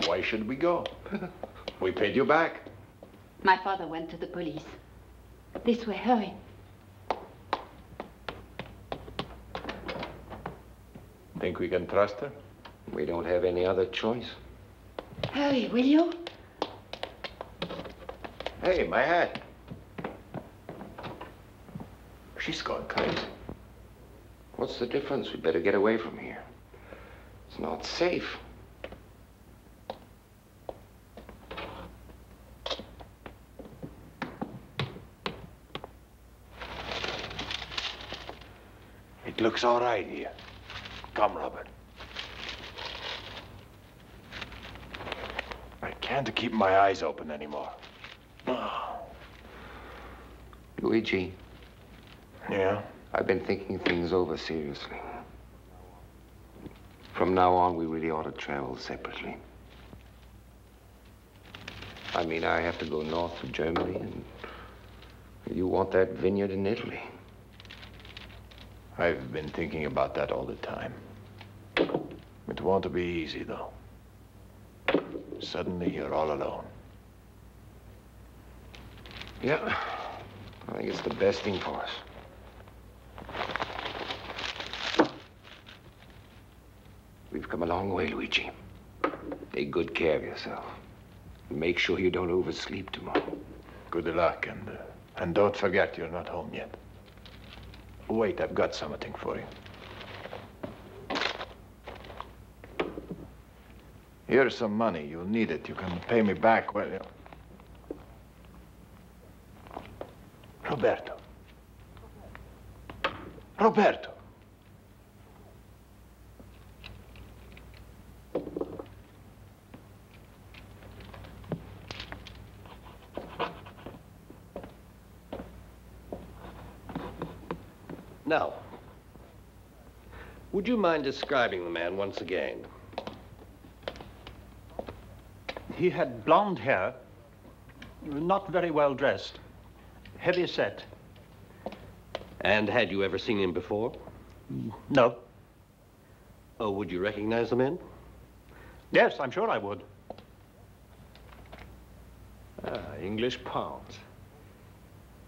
Why should we go? We paid you back. My father went to the police. This way, hurry. Think we can trust her? We don't have any other choice. Hurry, will you? Hey, my hat. She's gone crazy. What's the difference? We better get away from here. It's not safe. It looks all right here. Come, Robert. I can't keep my eyes open anymore. Luigi. Yeah? I've been thinking things over seriously. From now on, we really ought to travel separately. I mean, I have to go north to Germany, and you want that vineyard in Italy. I've been thinking about that all the time. It won't be easy, though. Suddenly, you're all alone. Yeah, I think it's the best thing for us. We've come a long way, Luigi. Take good care of yourself. Make sure you don't oversleep tomorrow. Good luck, and don't forget you're not home yet. Wait, I've got something for you. Here's some money. You'll need it. You can pay me back when you... Roberto. Roberto. Now, would you mind describing the man once again? He had blonde hair, not very well dressed, heavy set. And had you ever seen him before? No. Oh, would you recognize the man? Yes, I'm sure I would. English pounds.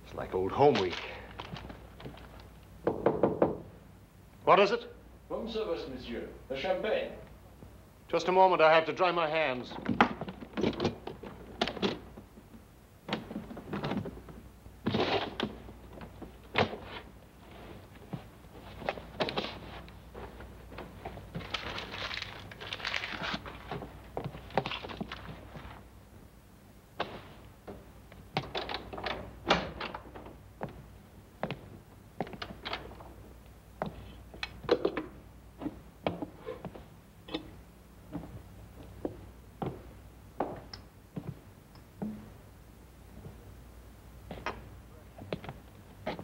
It's like old home week. What is it? Room service, monsieur. The champagne. Just a moment, I have to dry my hands.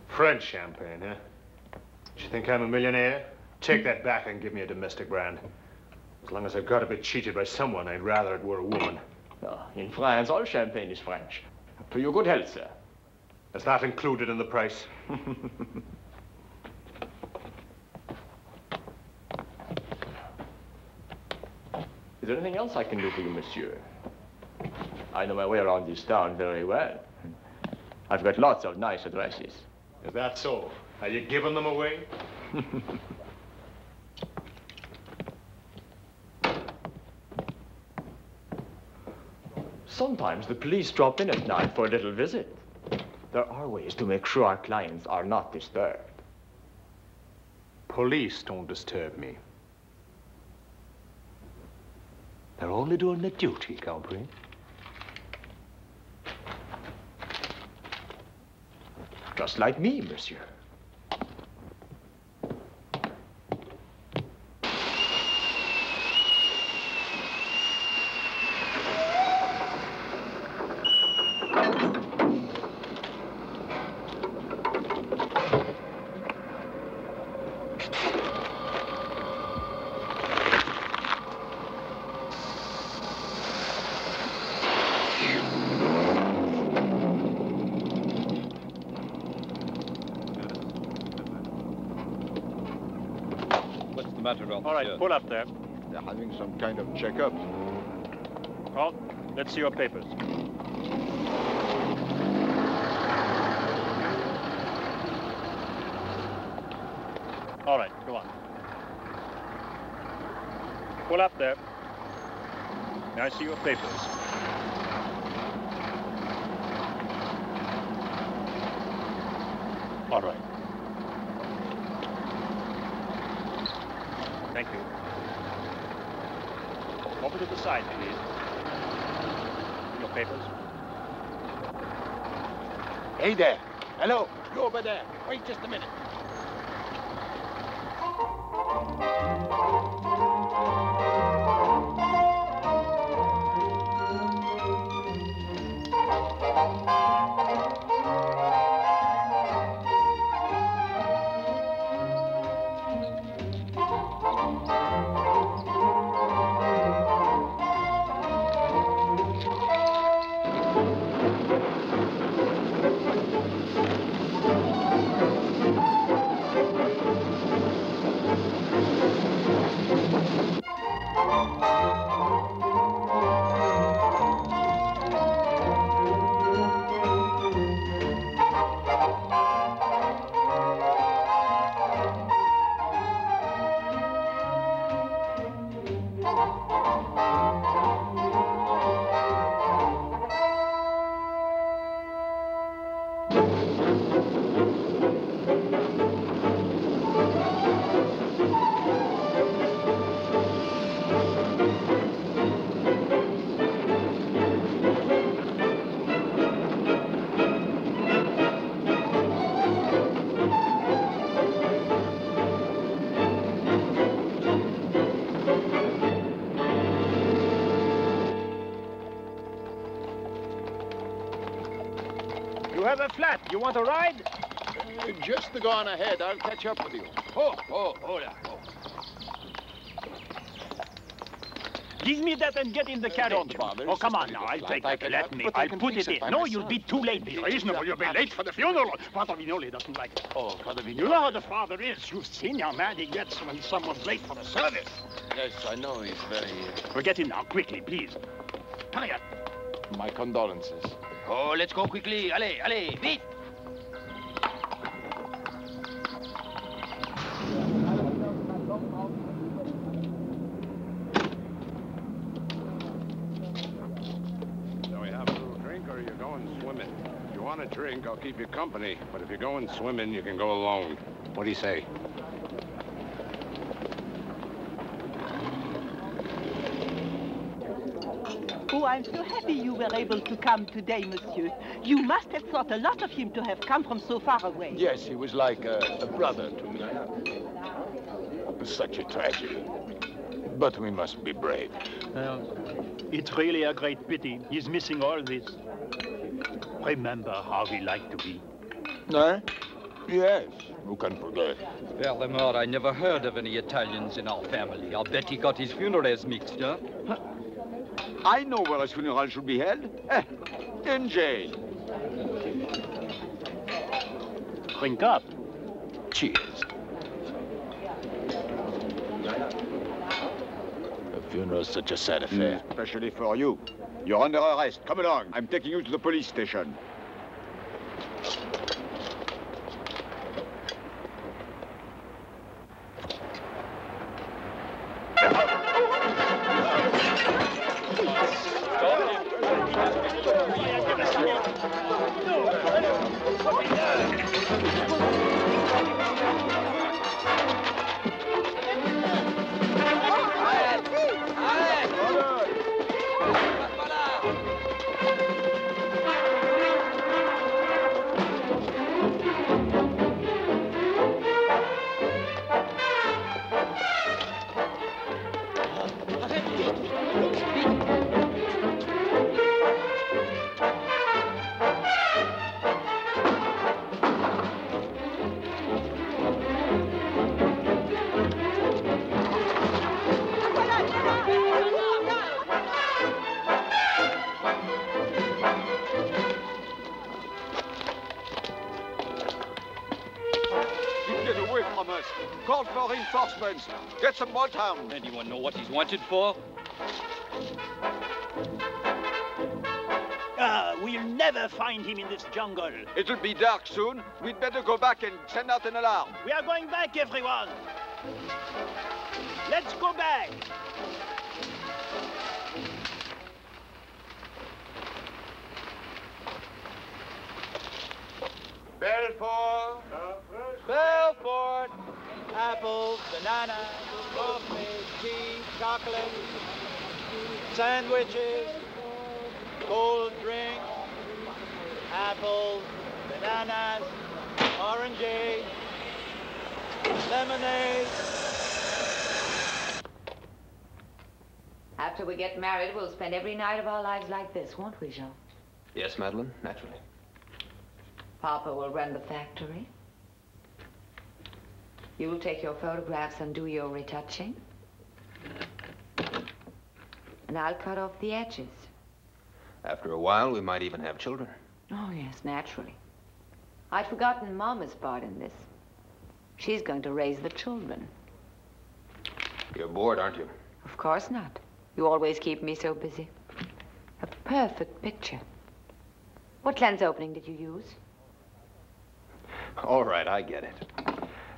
French champagne, huh? Do you think I'm a millionaire? Take that back and give me a domestic brand. As long as I've got to be cheated by someone, I'd rather it were a woman. In France, all champagne is French. To your good health, sir. Is that included in the price? Is there anything else I can do for you, monsieur? I know my way around this town very well. I've got lots of nice addresses. Is that so? Are you giving them away? Sometimes the police drop in at night for a little visit. There are ways to make sure our clients are not disturbed. Police don't disturb me. They're only doing their duty, compris? Just like me, monsieur. All right, pull up there. They're having some kind of checkup. Oh, let's see your papers. All right, go on. Pull up there. May I see your papers? All right. Thank you. Over to the side, please. Your papers. Hey there. Hello. You over there. Wait just a minute. the flat. You want a ride? Just to go on ahead. I'll catch up with you. Hold on. Give me that and get in the carriage. Don't bother. Oh, come on now. I'll take that. Let me. I'll put it in. No, you'll be too late. Be reasonable. You'll be late for the funeral. Father Vignoli doesn't like it. Oh, Father Vignoli. You know how the father is. You've seen how mad he gets when someone's late for the service. Yes, I know. He's very... Well, get in now, quickly, please. Hurry up. My condolences. Oh, let's go quickly. Allez, vite. Want a drink, I'll keep you company. But if you're going swimming, you can go alone. What do you say? Oh, I'm so happy you were able to come today, monsieur. You must have thought a lot of him to have come from so far away. Yes, he was like a brother to me. Such a tragedy. But we must be brave. It's really a great pity. He's missing all this. Remember how we like to be. Eh? Yes, who can forget? Furthermore, I never heard of any Italians in our family. I'll bet he got his funerals mixed up. Huh? I know where his funeral should be held. In jail. Drink up. Cheers. A funeral's such a sad affair. Especially for you. You're under arrest. Come along. I'm taking you to the police station. Call for reinforcements. Get some bloodhounds. Anyone know what he's wanted for? We'll never find him in this jungle. It'll be dark soon. We'd better go back and send out an alarm. We are going back, everyone. Let's go back. Belfort. Belfort. Apples, bananas, coffee, tea, chocolate, sandwiches, cold drink, apples, bananas, oranges, lemonade. After we get married, we'll spend every night of our lives like this, won't we, Jean? Yes, Madeleine, naturally. Papa will run the factory. You will take your photographs and do your retouching. And I'll cut off the edges. After a while, we might even have children. Oh, yes, naturally. I'd forgotten Mama's part in this. She's going to raise the children. You're bored, aren't you? Of course not. You always keep me so busy. A perfect picture. What lens opening did you use? All right, I get it.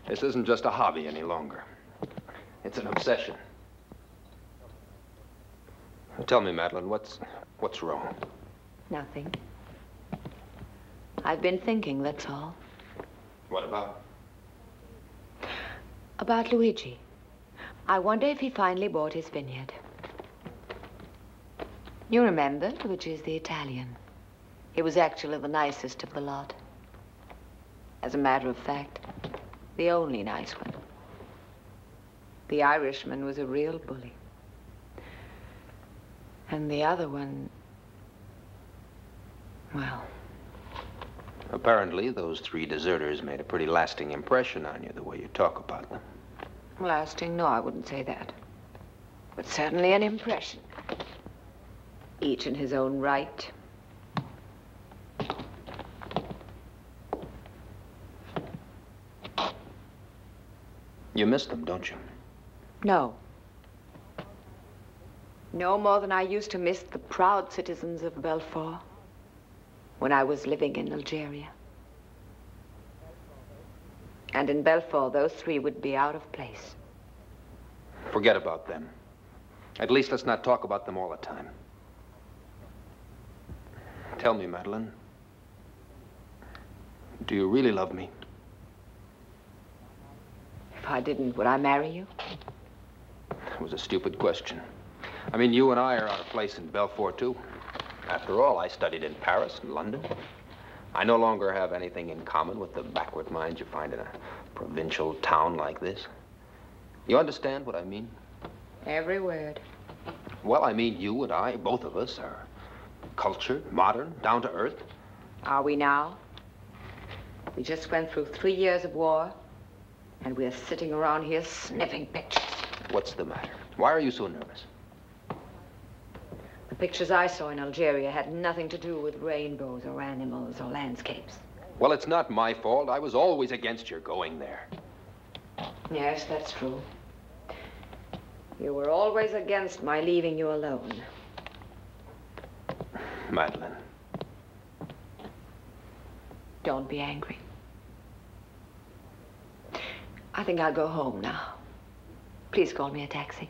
This isn't just a hobby any longer. It's an obsession. Tell me, Madeleine, what's wrong? Nothing. I've been thinking, that's all. What about? About Luigi. I wonder if he finally bought his vineyard. You remember, Luigi is the Italian. He was actually the nicest of the lot. As a matter of fact, the only nice one. The Irishman was a real bully. And the other one, well, Apparently, those 3 deserters made a pretty lasting impression on you, the way you talk about them. Lasting? No, I wouldn't say that. But certainly an impression. Each in his own right. You miss them, don't you? No. No more than I used to miss the proud citizens of Belfort when I was living in Algeria. And in Belfort, those 3 would be out of place. Forget about them. At least let's not talk about them all the time. Tell me, Madeleine, do you really love me? If I didn't, would I marry you? It was a stupid question. I mean, you and I are out of place in Belfort, too. After all, I studied in Paris and London. I no longer have anything in common with the backward minds you find in a provincial town like this. You understand what I mean? Every word. Well, I mean, you and I, both of us, are cultured, modern, down to earth. Are we now? We just went through 3 years of war, and we're sitting around here sniffing pictures. What's the matter? Why are you so nervous? The pictures I saw in Algeria had nothing to do with rainbows or animals or landscapes. Well, it's not my fault. I was always against your going there. Yes, that's true. You were always against my leaving you alone. Madeleine. Don't be angry. I think I'll go home now. Please call me a taxi.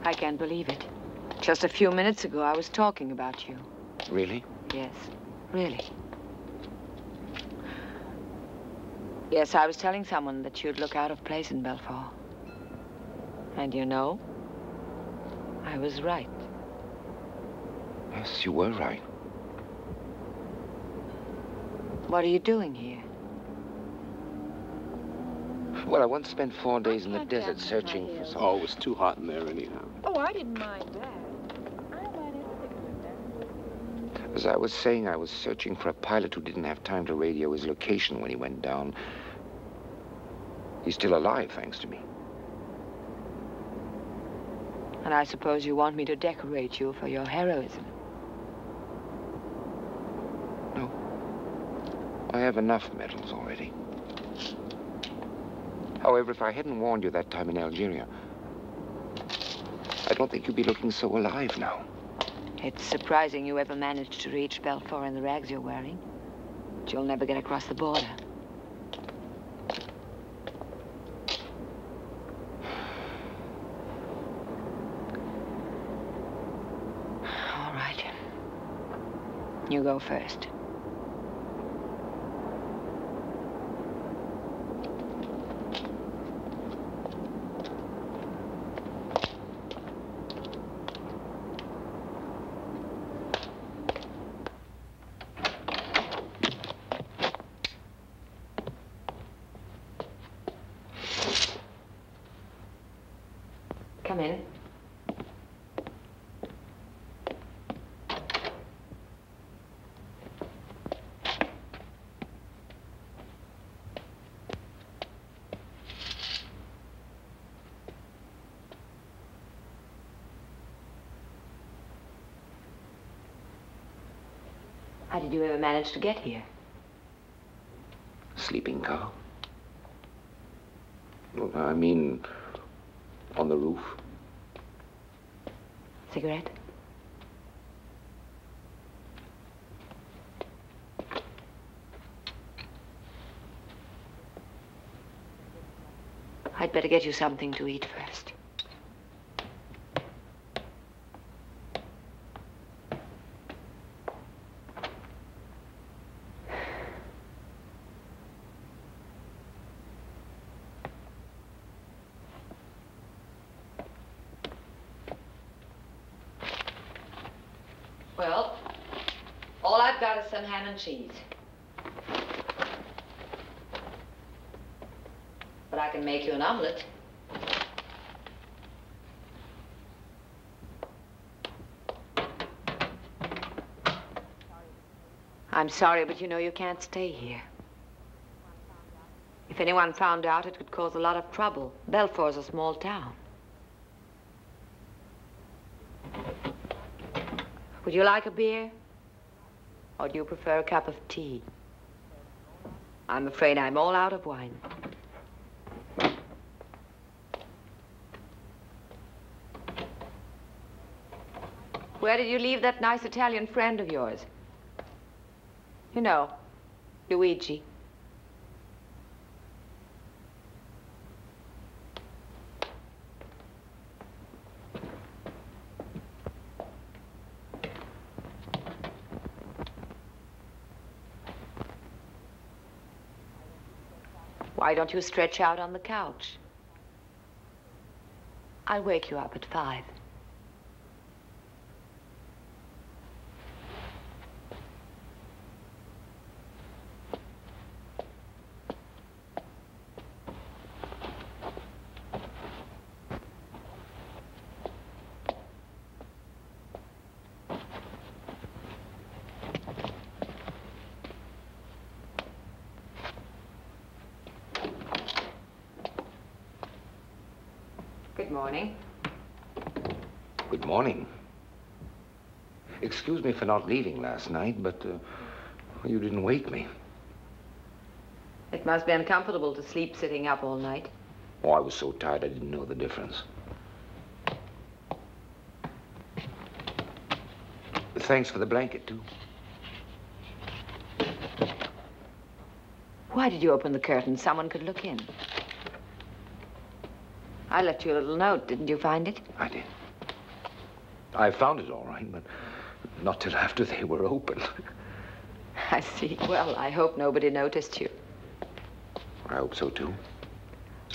I can't believe it. Just a few minutes ago, I was talking about you. Really? Yes, really. Yes, I was telling someone that you'd look out of place in Belfort. And you know, I was right. Yes, you were right. What are you doing here? Well, I once spent 4 days in the desert searching for some... Oh, it was too hot in there anyhow. Oh, I didn't mind that. I don't mind anything. As I was saying, I was searching for a pilot who didn't have time to radio his location when he went down. He's still alive, thanks to me. And I suppose you want me to decorate you for your heroism. No. I have enough medals already. However, if I hadn't warned you that time in Algeria, I don't think you'd be looking so alive now. It's surprising you ever managed to reach Belfort in the rags you're wearing. But you'll never get across the border. All right. You go first. Come in. How did you ever manage to get here? Sleeping car? Well, I mean, on the roof. Cigarette? I'd better get you something to eat first. Well, all I've got is some ham and cheese. But I can make you an omelet. I'm sorry, but you know you can't stay here. If anyone found out, it could cause a lot of trouble. Belfort's a small town. Would you like a beer? Or do you prefer a cup of tea? I'm afraid I'm all out of wine. Where did you leave that nice Italian friend of yours? You know, Luigi. Why don't you stretch out on the couch? I'll wake you up at 5. Good morning. Good morning. Excuse me for not leaving last night, but you didn't wake me. It must be uncomfortable to sleep sitting up all night. Oh, I was so tired I didn't know the difference. Thanks for the blanket, too. Why did you open the curtain? Someone could look in. I left you a little note. Didn't you find it? I did. I found it all right, but not till after they were open. I see. Well, I hope nobody noticed you. I hope so, too.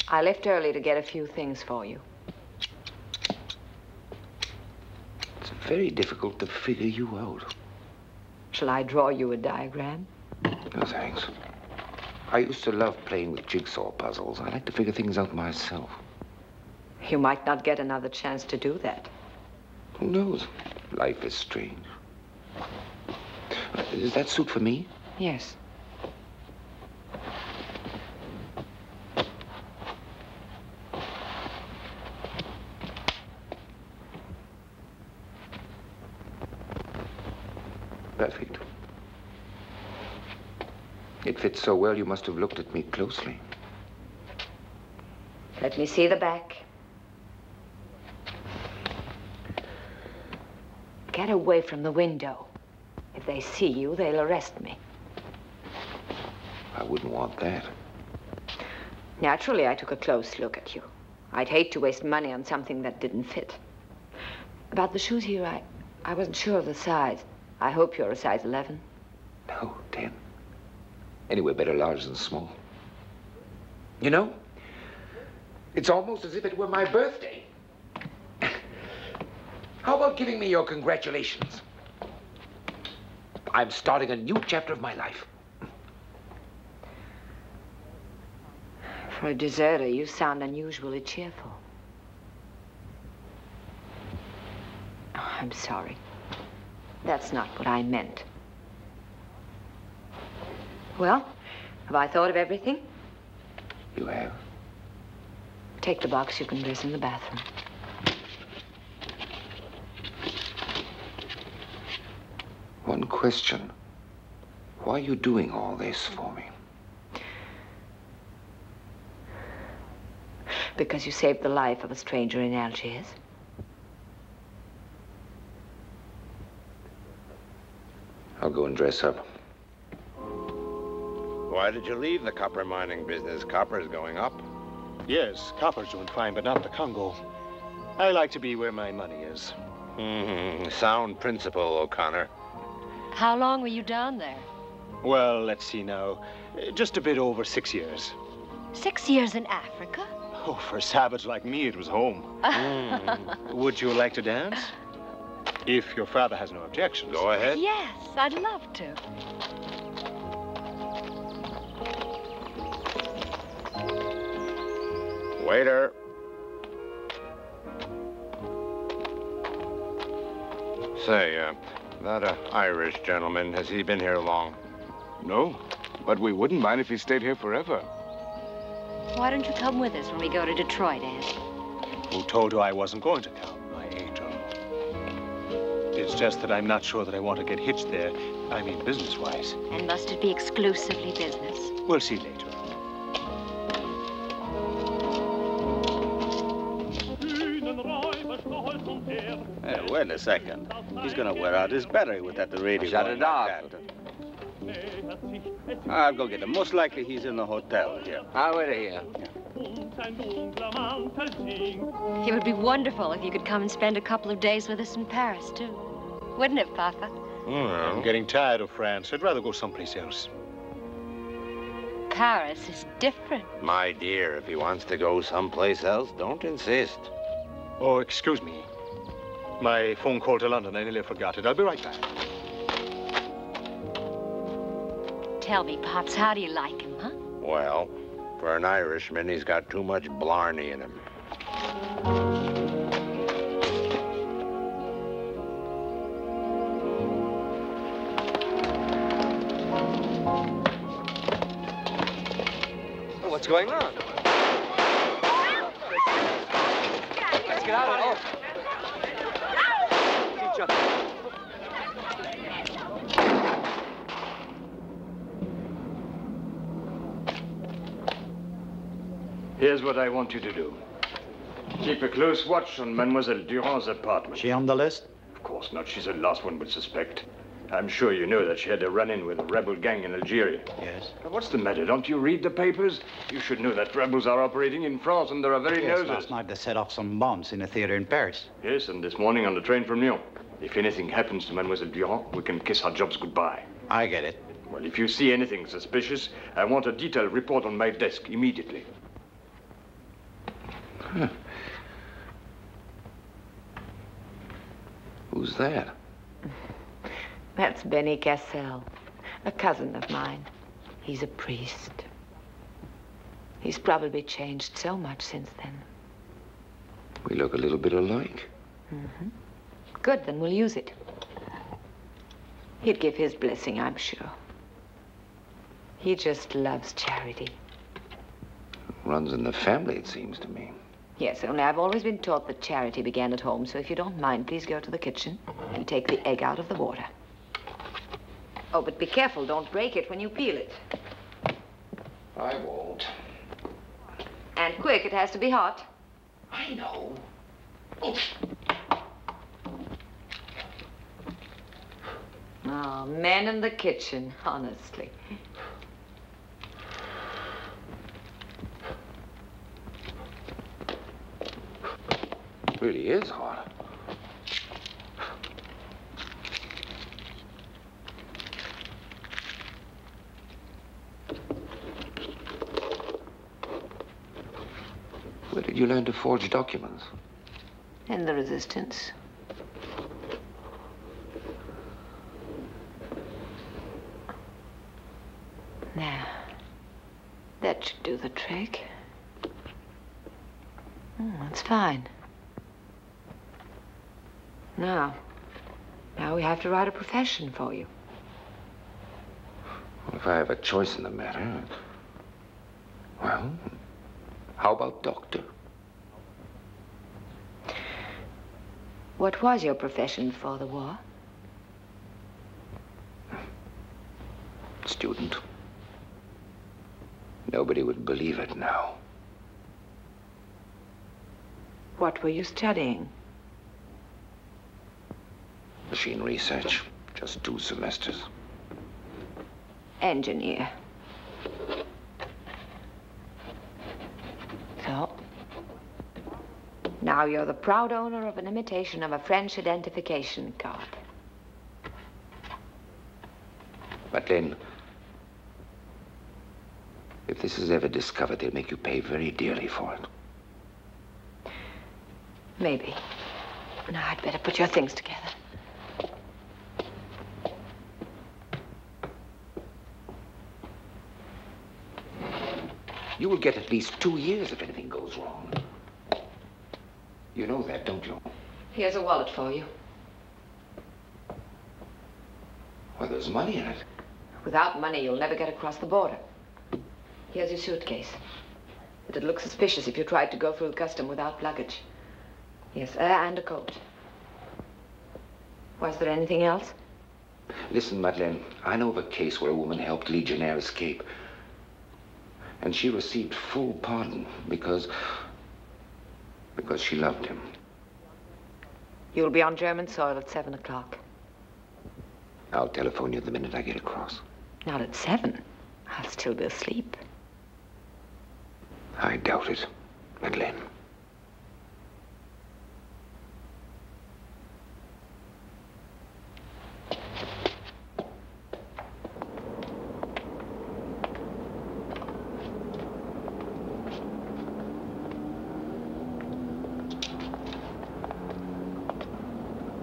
I left early to get a few things for you. It's very difficult to figure you out. Shall I draw you a diagram? No, thanks. I used to love playing with jigsaw puzzles. I like to figure things out myself. You might not get another chance to do that. Who knows? Life is strange. Is that suit for me? Yes. Perfect. It fits so well, you must have looked at me closely. Let me see the back. Get away from the window. If they see you, they'll arrest me. I wouldn't want that. Naturally, I took a close look at you. I'd hate to waste money on something that didn't fit. About the shoes here, I wasn't sure of the size. I hope you're a size 11. No, 10. Anyway, better large than small. You know, it's almost as if it were my birthday. How about giving me your congratulations? I'm starting a new chapter of my life. For a deserter, you sound unusually cheerful. Oh, I'm sorry. That's not what I meant. Well, have I thought of everything? You have? Take the box. You can dress in the bathroom. One question. Why are you doing all this for me? Because you saved the life of a stranger in Algiers. I'll go and dress up. Why did you leave the copper mining business? Copper's going up. Yes, copper's doing fine, but not the Congo. I like to be where my money is. Sound principle, O'Connor. How long were you down there? Well, let's see now. Just a bit over 6 years. 6 years in Africa? Oh, for a savage like me, it was home. Would you like to dance? If your father has no objections. Go ahead. Yes, I'd love to. Waiter. Say, that Irish gentleman, has he been here long? No, but we wouldn't mind if he stayed here forever. Why don't you come with us when we go to Detroit, Ed? Who told you I wasn't going to come? My angel. It's just that I'm not sure that I want to get hitched there. I mean, business-wise. And must it be exclusively business? We'll see later. Hey, wait a second. He's gonna wear out his battery with that radio. Shut it off. I'll go get him. Most likely he's in the hotel here. I'll wait here. It would be wonderful if you could come and spend a couple of days with us in Paris, too. Wouldn't it, Papa? I'm getting tired of France. I'd rather go someplace else. Paris is different. My dear, if he wants to go someplace else, don't insist. Oh, excuse me. My phone call to London, I nearly forgot it. I'll be right back. Tell me, Pops, how do you like him, huh? Well, for an Irishman, he's got too much blarney in him. Oh, what's going on? Let's get out of here. Here's what I want you to do. Keep a close watch on Mademoiselle Durand's apartment. She on the list? Of course not. She's the last one we'll suspect. I'm sure you know that she had a run-in with a rebel gang in Algeria. Yes. But what's the matter? Don't you read the papers? You should know that rebels are operating in France under our very noses. Last night they set off some bombs in a theater in Paris. Yes, and this morning on the train from Lyon. If anything happens to Mademoiselle Durand, we can kiss our jobs goodbye. I get it. Well, if you see anything suspicious, I want a detailed report on my desk immediately. Huh. Who's that? That's Benny Cassell, a cousin of mine. He's a priest. He's probably changed so much since then. We look a little bit alike. Mm-hmm. Good, then we'll use it. He'd give his blessing, I'm sure. He just loves charity. Runs in the family, it seems to me. Yes, only I've always been taught that charity began at home, so if you don't mind, please go to the kitchen and take the egg out of the water. Oh, but be careful, don't break it when you peel it. I won't. And quick, it has to be hot. I know. Oh, men in the kitchen, honestly. It really is hot. Where did you learn to forge documents? In the resistance. Now, that should do the trick. That's fine. Now we have to write a profession for you. Well, if I have a choice in the matter, well, how about doctor? What was your profession before the war? Student. Nobody would believe it now. What were you studying? Machine research. Just 2 semesters. Engineer. So, now you're the proud owner of an imitation of a French identification card. Madeleine, if this is ever discovered, they'll make you pay very dearly for it. Maybe. Now, I'd better put your things together. You will get at least 2 years if anything goes wrong. You know that, don't you? Here's a wallet for you. Well, there's money in it. Without money, you'll never get across the border. Here's your suitcase. It'd look suspicious if you tried to go through custom without luggage. Yes, and a coat. Was there anything else? Listen, Madeleine, I know of a case where a woman helped Legionär escape. And she received full pardon because she loved him. You'll be on German soil at 7 o'clock. I'll telephone you the minute I get across. Not at 7. I'll still be asleep. I doubt it, Madeleine.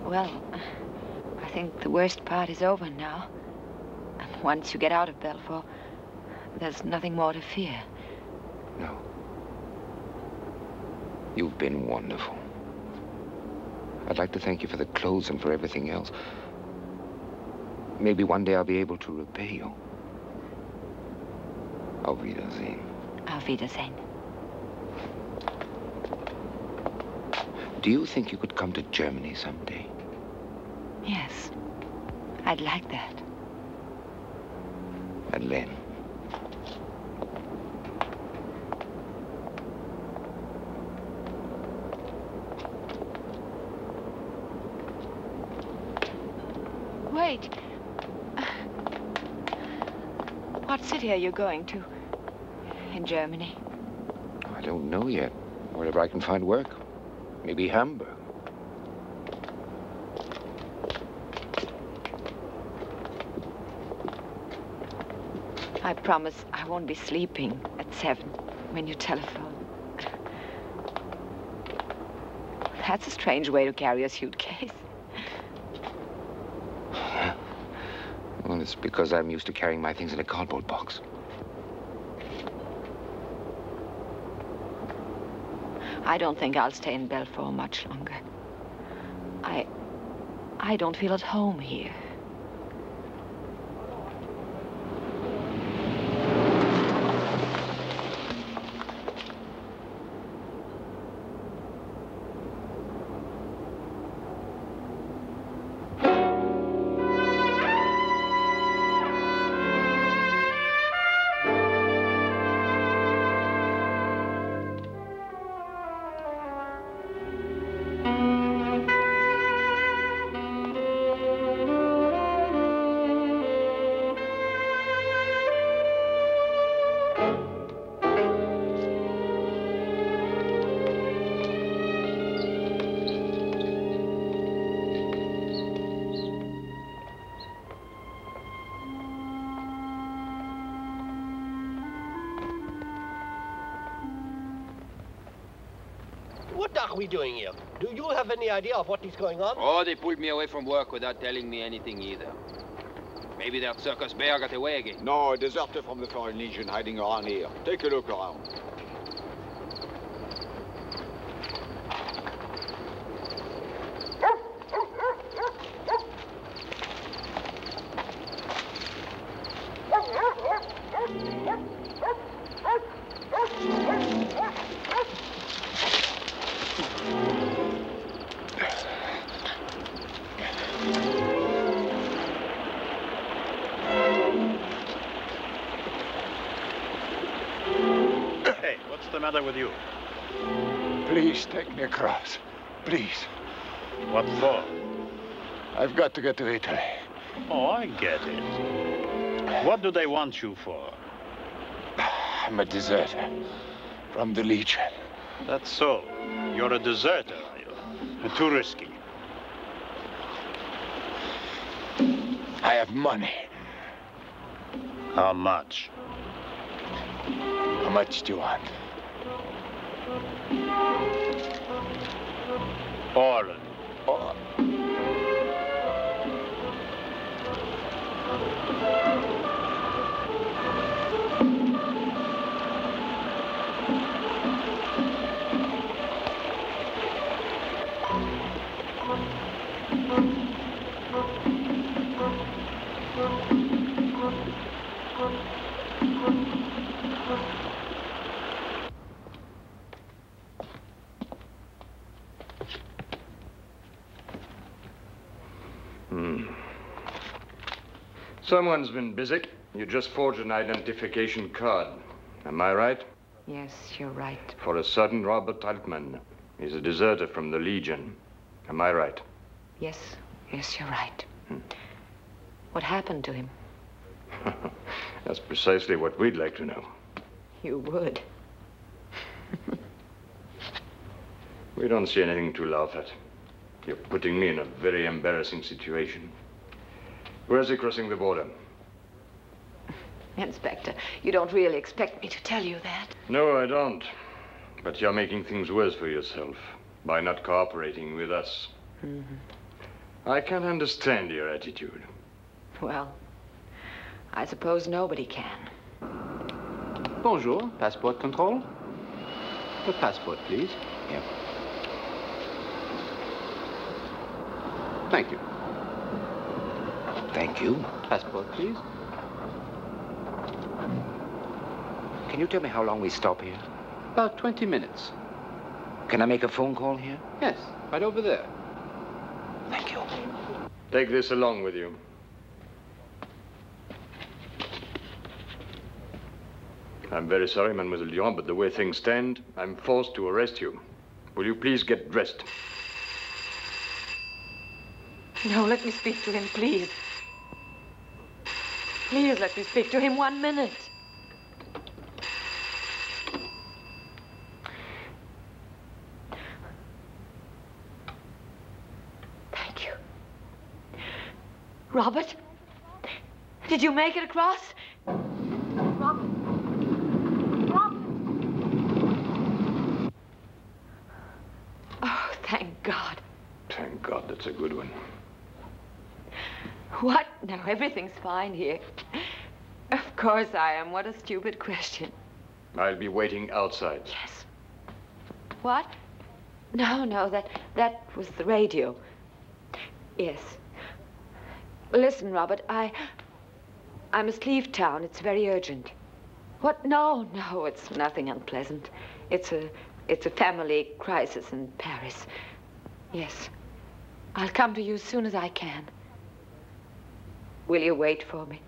Well, I think the worst part is over now. And once you get out of Belfort, there's nothing more to fear. No. You've been wonderful. I'd like to thank you for the clothes and for everything else. Maybe one day I'll be able to repay you. Auf Wiedersehen. Auf Wiedersehen. Do you think you could come to Germany someday? Yes. I'd like that. Madeleine. Wait. What city are you going to? In Germany? I don't know yet. Wherever I can find work. Maybe Hamburg. I promise I won't be sleeping at 7 when you telephone. That's a strange way to carry a suitcase. Well, it's because I'm used to carrying my things in a cardboard box. I don't think I'll stay in Belfort much longer. I don't feel at home here. What are we doing here? Do you have any idea of what is going on? Oh, they pulled me away from work without telling me anything either. Maybe that circus bear got away again. No, a deserter from the Foreign Legion hiding around here. Take a look around. With you. Please take me across. Please. What for? I've got to get to Italy. Oh, I get it. What do they want you for? I'm a deserter from the Legion. That's so. You're a deserter, are you? Too risky. I have money. How much? How much do you want? All. Someone's been busy. You just forged an identification card. Am I right? Yes, you're right. For a certain Robert Altman. He's a deserter from the Legion. Am I right? Yes, you're right. What happened to him? That's precisely what we'd like to know. You would. We don't see anything to laugh at. You're putting me in a very embarrassing situation. Where's he crossing the border? Inspector, you don't really expect me to tell you that. No, I don't. But you're making things worse for yourself by not cooperating with us. I can't understand your attitude. Well, I suppose nobody can. Bonjour, passport control. The passport, please. Yeah. Thank you. Thank you. Passport, please. Can you tell me how long we stop here? About 20 minutes. Can I make a phone call here? Yes, right over there. Thank you. Take this along with you. I'm very sorry, Mademoiselle Durand, but the way things stand, I'm forced to arrest you. Will you please get dressed? No, let me speak to him, please. Please let me speak to him 1 minute. Thank you. Robert? Did you make it across? Robert? Robert? Oh, thank God. Thank God, that's a good one. What? No, everything's fine here. Of course I am. What a stupid question. I'll be waiting outside. Yes. What? No, that was the radio. Yes. Listen, Robert, I must leave town. It's very urgent. What? No, it's nothing unpleasant. It's a family crisis in Paris. Yes. I'll come to you as soon as I can. Will you wait for me?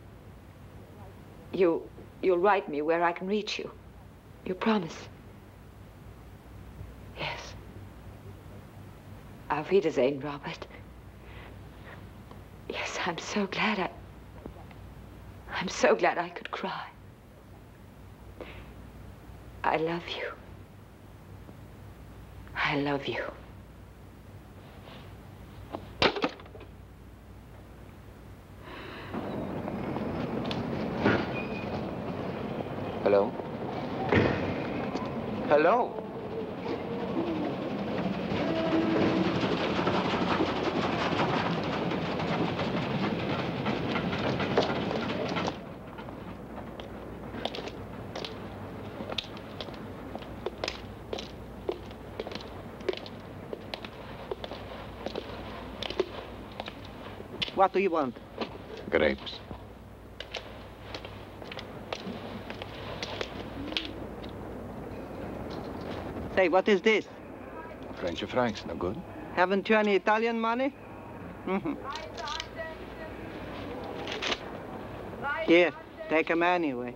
You'll write me where I can reach you. You promise? Yes. Auf Wiedersehen, Robert. Yes, I'm so glad I could cry. I love you. I love you. Hello? Hello? What do you want? Grapes. Say, what is this? French francs, no good? Haven't you any Italian money? Here, take them anyway.